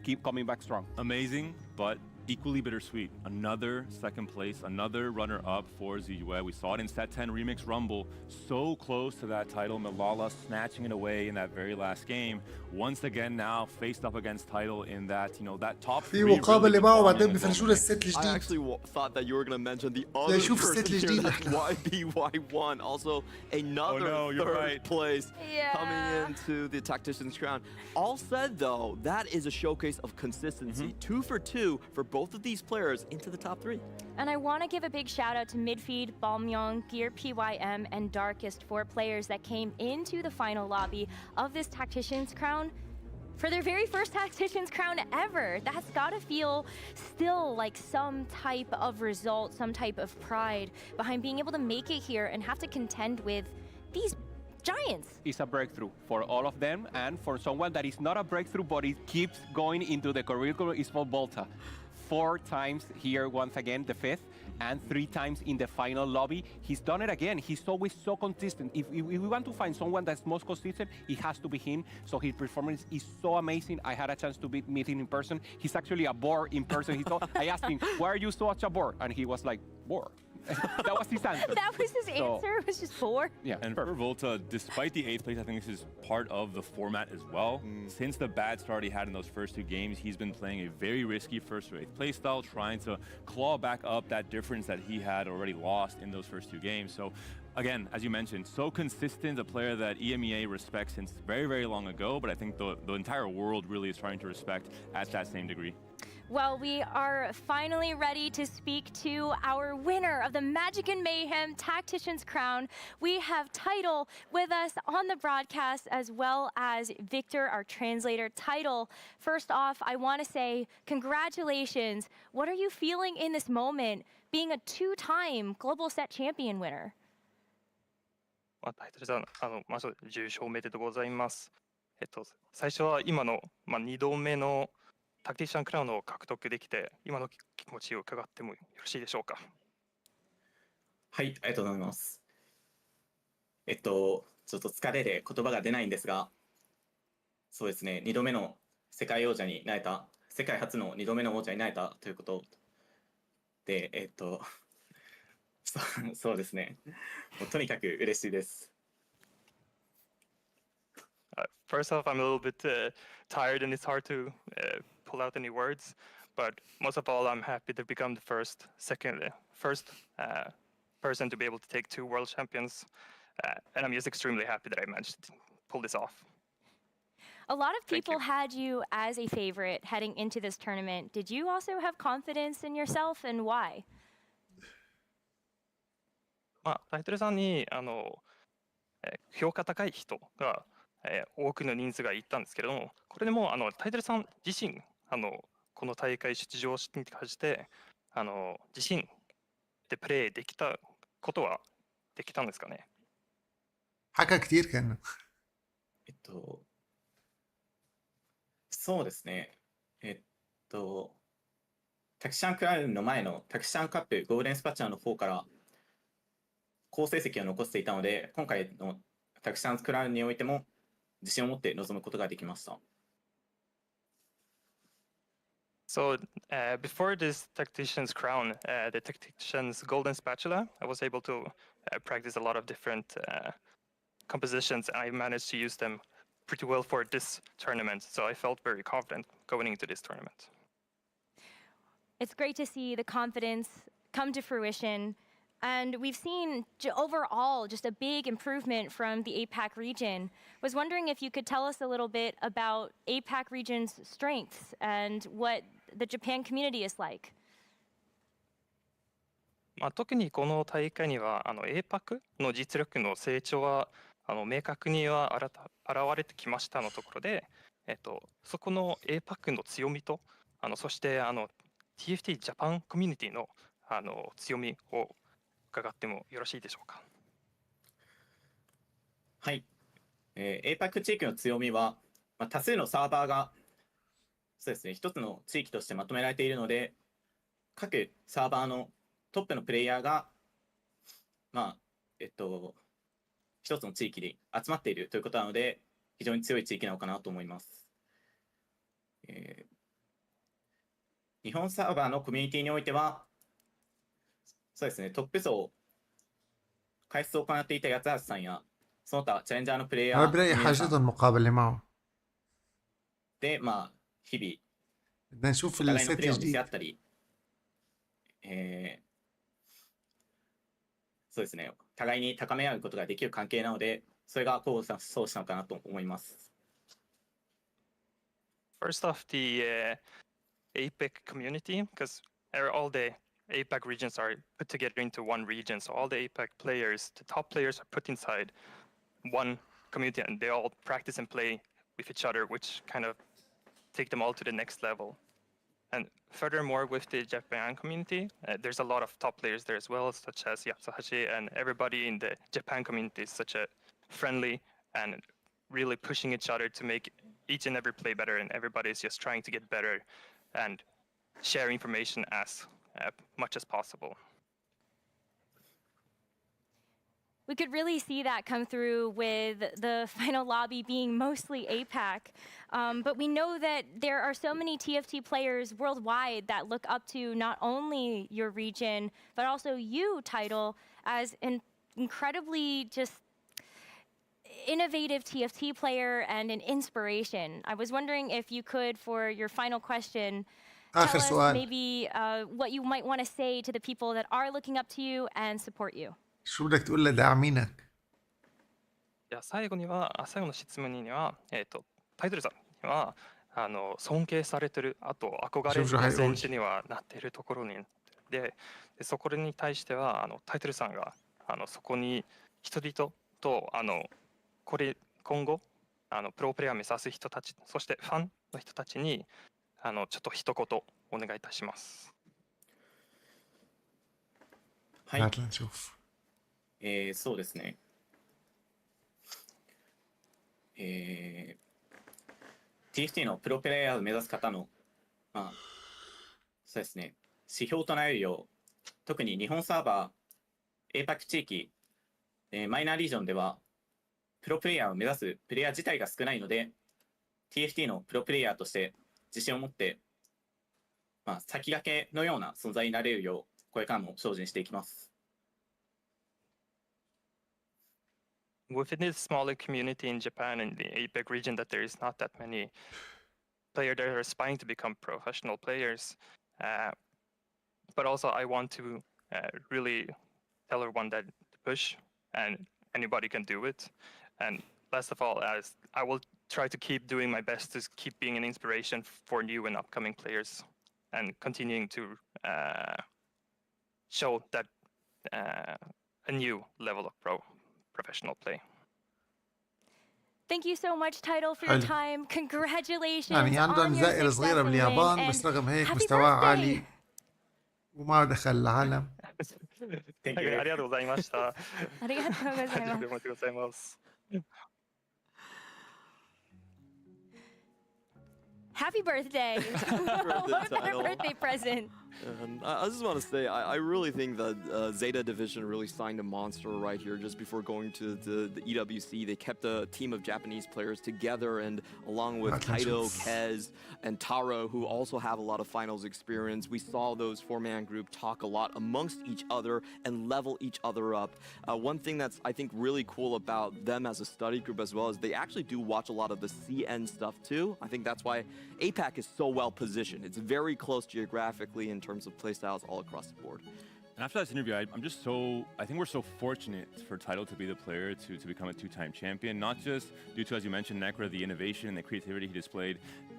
keep coming back strong. Amazing, but equally bittersweet. Another second place, another runner-up for Ziyue. We saw it in Set 10 Remix Rumble. So close to that title. Malala snatching it away in that very last game. Once again now faced up against title in that, you know, that top في 3. مقابلة معه بعدين بيفرجوا له الست I الجديد. actually thought that you were going to mention the other شوف person الست here, الجديد that's YBY1. Also another third place coming into the Tactician's Crown. All said though, that is a showcase of consistency. 2 for 2 for both of these players into the top 3. And I want to give a big shout out to Midfeed, Balmyong, Gear PYM, and Darkest, 4 players that came into the final lobby of this Tactician's Crown for their very first Tactician's Crown ever. That's gotta feel still like some type of result, some type of pride behind being able to make it here and have to contend with these giants. It's a breakthrough for all of them, and for someone that is not a breakthrough but it keeps going into the curriculum is for Volta. 4 times here once again, the 5th, and 3 times in the final lobby. He's done it again. He's always so consistent. If we want to find someone that's most consistent, it has to be him. So his performance is so amazing. I had a chance to meet him in person. He's actually a bore in person. I asked him, why are you such a bore? And he was like, bore. That was his answer. That was his answer. It was just 4. Yeah, and for Volta, despite the 8th place, I think this is part of the format as well. Since the bad start he had in those first 2 games, he's been playing a very risky first to 8th place style, trying to claw back up that difference that he had already lost in those first 2 games. So again, as you mentioned, so consistent, a player that EMEA respects since very, very long ago, but I think the entire world really is trying to respect at that same degree. Well, we are finally ready to speak to our winner of the Magic and Mayhem Tactician's Crown. We have Title with us on the broadcast, as well as Victor, our translator. Title, first off, I want to say congratulations. What are you feeling in this moment, being a 2-time Global Set Champion winner? タイトルさん、まず重賞おめでとうございます。最初は今の、2度目のタクティシャンクラウンを獲得できて、今の気持ちを伺ってもよろしいでしょうか。はい、ありがとうございます。ちょっと疲れで言葉が出ないんですが、そうですね、2度目の世界王者になれた、世界初の2度目の王者になれたということで、そうですね、もうとにかく嬉しいです。First off, I'm a little bit tired and it's hard to pull out any words. But most of all, I'm happy to become the first person to be able to take 2 world champions. And I'm just extremely happy that I managed to pull this off. A lot of people had you as a favorite heading into this tournament. Did you also have confidence in yourself, and why? タイトルさんに評価高い人が多くの人数がいたんですけれども、これでもタイトルさん自身この大会出場に関して自身でプレーできたことはできたんですかね。حكى كتير كان そうですね。タクシャンクラウンの前のタクシャンカップゴールデンスパチャーの方から好成績を残していたので、今回のタクシャンクラウンにおいても自信を持って臨むことができました。So before this Tactician's Crown, the Tactician's Golden Spatula, I was able to practice a lot of different compositions, and I managed to use them pretty well for this tournament. So I felt very confident going into this tournament. It's great to see the confidence come to fruition. And we've seen overall just a big improvement from the APAC region. Was wondering if you could tell us a little bit about APAC region's strengths and what the Japan community is like. 特にこの大会にはAPAC の実力の成長は明確には現れてきましたのところで、そこの APAC の強みとそしてTFT ジャパンコミュニティの強みを伺ってもよろしいでしょうか。はい、APAC 地域の強みは、多数のサーバーがそうですね、一つの地域としてまとめられているので、各サーバーのトップのプレイヤーが一つの地域で集まっているということなので、非常に強い地域なのかなと思います。日本サーバーのコミュニティにおいては、そうですね、トップ層、開発を行っていた八橋さんや、その他チャレンジャーのプレイヤ انا ー برايي の皆さん حاجتهم مقابله معه で、日々、 بدنا نشوف お互いの الست プレーを見せ الجديد 合ったり、そうですね、互いに高め合うことができる関係なので、それが功を奏したのかなと思います。First off, the APEC community, because all the APEC regions are put together into one region, so all the APEC players, the top players are put inside one community, and they all practice and play with each other, which kind of take them all to the next level. And furthermore, with the Japan community, there's a lot of top players there as well, such as Yasuhashi, and everybody in the Japan community is such a friendly and really pushing each other to make each and every play better, and everybody is just trying to get better and share information as much as possible. We could really see that come through with the final lobby being mostly APAC. But we know that there are so many TFT players worldwide that look up to not only your region, but also you, Title, as an incredibly just innovative TFT player and an inspiration. I was wondering if you could, for your final question, tell آخر us سؤال maybe what you might want to say to the people that are looking up to you and support you. شو بدك تقول لداعمينك じゃあ最後の質問には、タイトルさんには尊敬されてる、あと憧れの選手にはなっているところにでそこに対してはタイトルさんがそこに人々と今後プロプレイヤーを目指す人たち、そしてファンの人たちにちょっと一言お願いいたします。はい。 هات لنشوف そうですね。TFT のプロプレイヤーを目指す方の、そうですね、指標となれるよう、特に日本サーバー、APAC 地域、マイナーリージョンでは、プロプレイヤーを目指すプレイヤー自体が少ないので、TFT のプロプレイヤーとして自信を持って、先駆けのような存在になれるよう、これからも精進していきます。Within this smaller community in Japan and the APEC region, that there is not that many players that are aspiring to become professional players. But also, I want to really tell everyone that push, and anybody can do it. And last of all, as I will try to keep doing my best to keep being an inspiration for new and upcoming players, and continuing to show that a new level of professional play. Thank you so much, Title, for your time. Congratulations يعني عندهم on your زائرة success صغيرة and باليابان win, بس and رغم هيك happy مستواها birthday. عالي وما دخل العالم ありがとうございました。ありがとうございます。ありがとうございます。 Happy birthday! What a better birthday present! And I just want to say, I really think that Zeta Division really signed a monster right here just before going to the EWC. They kept a team of Japanese players together, and along with Kaido, Kez, and Taro, who also have a lot of finals experience, we saw those four-man group talk a lot amongst each other and level each other up. One thing that's, I think, really cool about them as a study group as well is they actually do watch a lot of the CN stuff too. I think that's why APAC is so well positioned. It's very close geographically in terms of playstyles all across the board. And after that interview, I'm just so, I think we're so fortunate for Title to be the player to become a two-time champion, not just due to, as you mentioned, Necra, the innovation and the creativity he displayed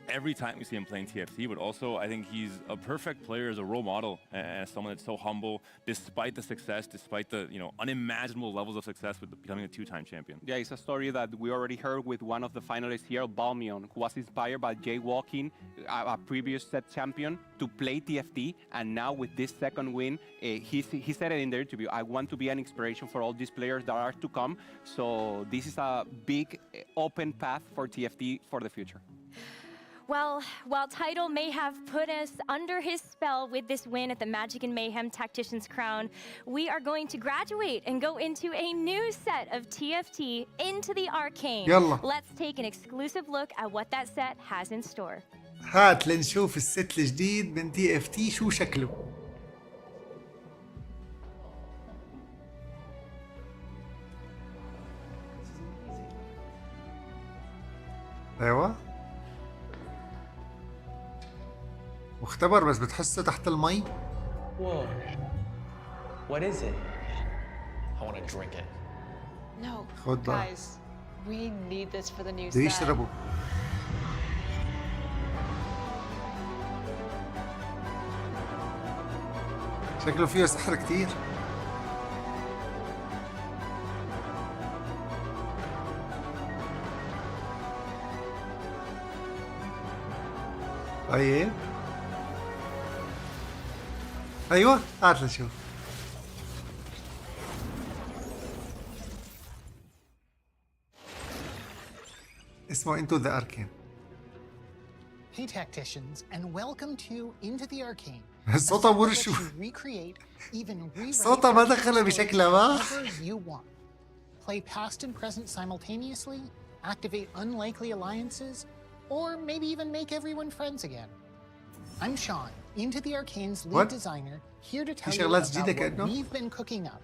every time we see him playing TFT, but also I think he's a perfect player as a role model and as someone that's so humble despite the success, despite the unimaginable levels of success with becoming a two-time champion. Yeah, it's a story that we already heard with one of the finalists here, Balmion, who was inspired by jaywalking, a previous set champion, to play TFT, and now with this second win, he said it in the interview, I want to be an inspiration for all these players that are to come, so this is a big open path for TFT for the future. Well, while Title may have put us under his spell with this win at the Magic and Mayhem Tactician's Crown, we are going to graduate and go into a new set of TFT Into the Arcane. Yalla. Let's take an exclusive look at what that set has in store. هات لنشوف الست الجديد من تي اف تي شو شكله. ايوه واختبر بس بتحسه تحت المي. Whoa. What is it? I want to drink it. No, خد بقى. guys, we need this for the new بده set. يشربوا. شكله فيه سحر كتير. طيب ايوه هات لنشوف. اسمه Into the Arcane. Hey tacticians, and welcome to Into the Arcane. صوتها برشو. صوتها ما دخلها بشكل ما. You want. Play past and present simultaneously, activate unlikely alliances, or maybe even make everyone friends again. I'm Sean, Into the Arcane's lead designer, here to tell you about what we've been cooking up.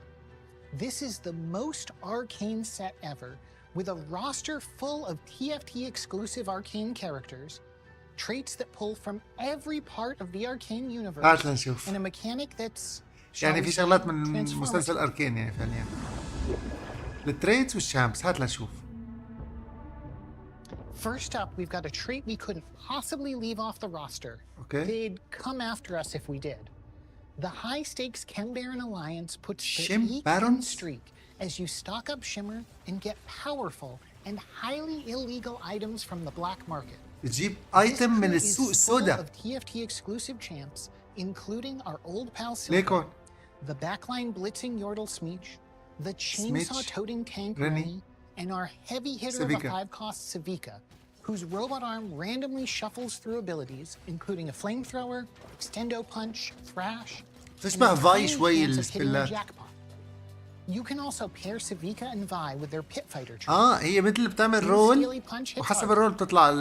This is the most arcane set ever, with a roster full of TFT exclusive arcane characters, traits that pull from every part of the arcane universe, and a mechanic that's يعني في شغلات من مسلسل أركين يعني فعليا. التريتس والشامبس هات لنشوف. First up, we've got a trait we couldn't possibly leave off the roster. Okay. They'd come after us if we did. The high-stakes Chem Baron Alliance puts the Barons streak as you stock up Shimmer and get powerful and highly illegal items from the black market. تجيب ايتم من السوق السوداء. Of TFT exclusive champs, including our old pal Silver, the backline blitzing Yordle Smeech, the chainsaw-toting tank Rennie, and our heavy hitter of a 5-cost Savika, whose robot arm randomly shuffles through abilities, including a flamethrower, extendo punch, thrash, تشبه فاي شوي السبلات. You can also pair Savika and Vi with their pit fighter trait. هي مثل بتعمل رول وحسب الرول بتطلع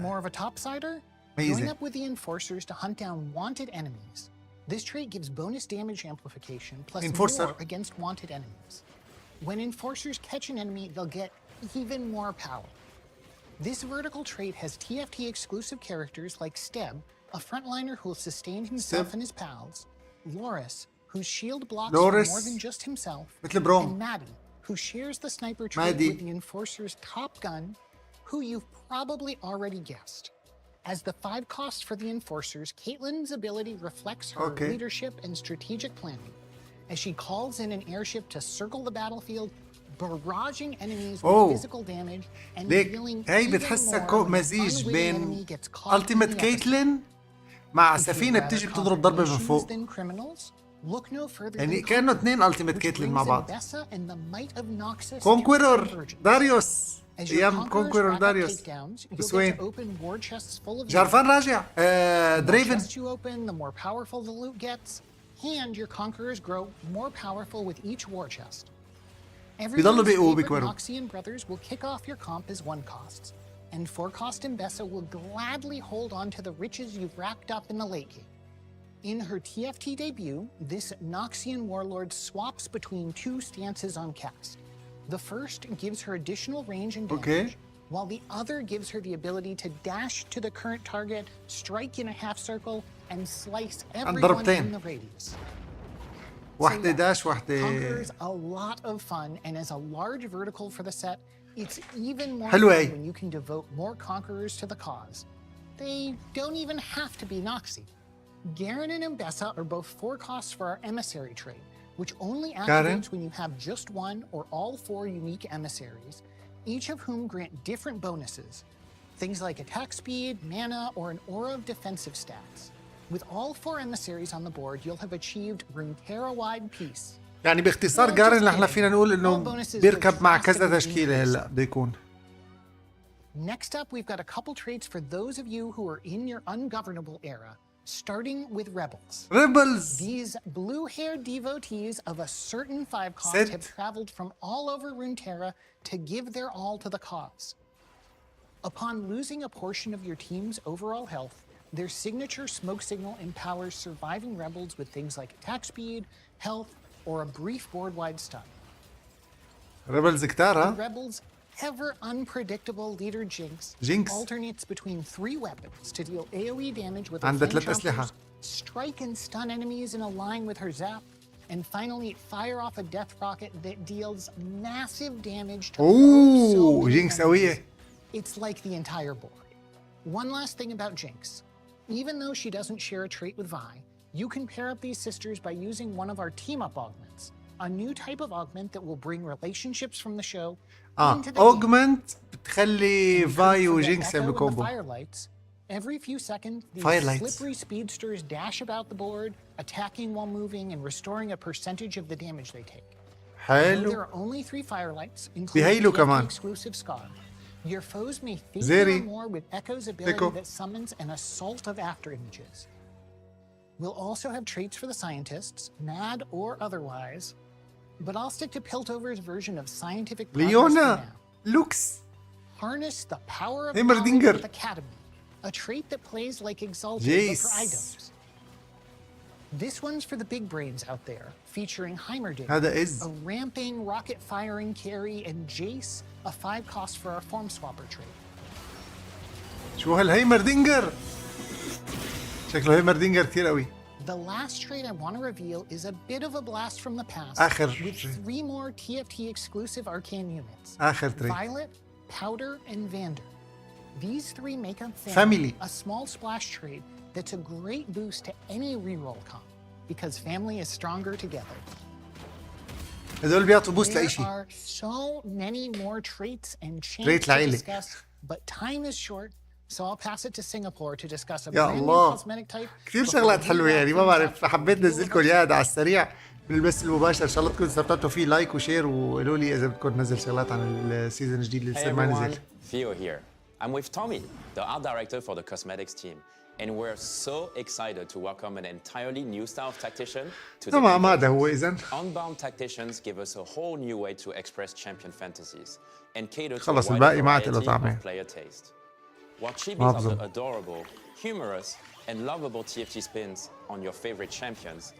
More of a topsider? Join up with the enforcers to hunt down wanted enemies. This trait gives bonus damage amplification plus more against wanted enemies. When enforcers catch an enemy, they'll get even more power. This vertical trait has TFT exclusive characters like Steb, a frontliner who will sustain himself and his pals, Loris, whose shield blocks more than just himself, and Maddie, who shares the sniper trait with the enforcer's top gun, who you've probably already guessed. As the 5 cost for the enforcers, Caitlyn's ability reflects her leadership and strategic planning, as she calls in an airship to circle the battlefield, barraging enemies with physical damage and dealing even more مزيج بين Ultimate كيتلين مع سفينة بتيجي بتضرب ضربة من فوق. يعني كأنه 2 Ultimate كيتلين مع بعض. كونكويرور داريوس ايام كونكويرور داريوس بس وين؟ جارفان راجع دريفن. And your conquerors grow more powerful with each war chest. بيضلوا بيقوا بيكبروا. Noxian brothers will kick off your comp as 1 costs, and 4 cost Mbessa will gladly hold on to the riches you've racked up in the late game. In her TFT debut, this Noxian warlord swaps between 2 stances on cast. The first gives her additional range and damage, while the other gives her the ability to dash to the current target, strike in a half circle, and slice everyone in the radius. واحدة داش واحدة. Conquer's a lot of fun, and as a large vertical for the set, it's even more fun when you can devote more conquerors to the cause. They don't even have to be Noxy. Garen and Mbessa are both 4 costs for our emissary trait, which only activates when you have just 1 or all 4 unique emissaries, each of whom grant different bonuses. Things like attack speed, mana, or an aura of defensive stats. With all 4 emissaries on the board, you'll have achieved Runeterra-wide peace. يعني باختصار جارن اللي احنا فينا نقول انه بيركب مع كذا تشكيلة هلا بده يكون. Next up, we've got a couple traits for those of you who are in your ungovernable era, starting with Rebels. Rebels! These blue-haired devotees of a certain 5 cost have traveled from all over Runeterra to give their all to the cause. Upon losing a portion of your team's overall health, their signature smoke signal empowers surviving rebels with things like attack speed, health, or a brief board-wide stun. ريبلز كتار ها؟ The rebels' ever unpredictable leader Jinx alternates between 3 weapons to deal AoE damage with her عندها flame 3 أسلحة. chompers, strike and stun enemies in a line with her zap, and finally fire off a death rocket that deals massive damage to اوه جينكس قوية. It's like the entire board. One last thing about Jinx. Even though she doesn't share a trait with Vi, you can pair up these sisters by using one of our team-up augments, a new type of augment that will bring relationships from the show into the augment بتخلي فاي وجينكس يعملوا كومبو. Every few seconds, these slippery speedsters dash about the board, attacking while moving and restoring a percentage of the damage they take. حلو. There are only 3 firelights, including بيهيلوا كمان. the exclusive Scar. Your foes may face زيري. more with Echo's ability that summons an assault of after images. We'll also have traits for the scientists, mad or otherwise, but I'll stick to Piltover's version of scientific progress for ليونا now. لوكس Harness the power of هيمردينجر. knowledge with Academy, a trait that plays like Exalted but for items. This one's for the big brains out there, featuring Heimerdinger, هذا إز. a ramping, rocket-firing carry, and Jace, a 5 cost for our form swapper trait. شو هالهيمردينجر؟ شكله هيمردينجر كثير قوي. The last trait I want to reveal is a bit of a blast from the past, آخر with 3 more TFT exclusive arcane units. آخر تري. Violet, Powder, and Vander. These 3 make up Family. a small splash trade that's a great boost to any reroll comp, because family is stronger together. هذول بيعطوا بوست لأي There شيء. are so many more traits and تريت changes to العيلة. discuss, but time is short, so I'll pass it to Singapore to discuss a يا brand new الله cosmetic type. كثير before شغلات we حلوة wrap يعني ما things بعرف up. حبيت نزلكم اياها على السريع بالبث المباشر. ان شاء الله تكونوا استمتعتوا فيه. لايك وشير وقولوا لي اذا بدكم ننزل شغلات عن السيزون الجديد اللي لسه ما نزل. Theo here. I'm with Tommy, the art director for the cosmetics team, and we're so excited to welcome an entirely new style of tactician to the تمام هذا هو إذن. Unbound tacticians give us a whole new way to express champion fantasies and cater to a خلص wide الباقي ما عاد له variety طعمه. of player taste. While chibis ما are بظن. the adorable, humorous, and lovable TFT spins on your favorite champions,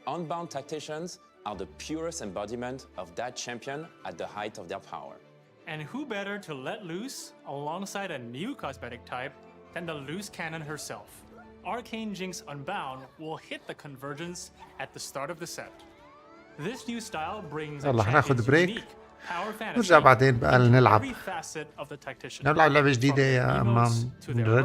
Unbound tacticians are the purest embodiment of that champion at the height of their power. And who better to let loose alongside a new cosmetic type than the loose cannon herself? Arcane Jinx Unbound will hit the convergence at the start of the set. This new style brings a يلا هناخد champion's بريك. unique power fantasy نرجع بعدين بقى into نلعب. every facet of the tactician. نلعب لعبة جديدة From يا emotes أمام. to their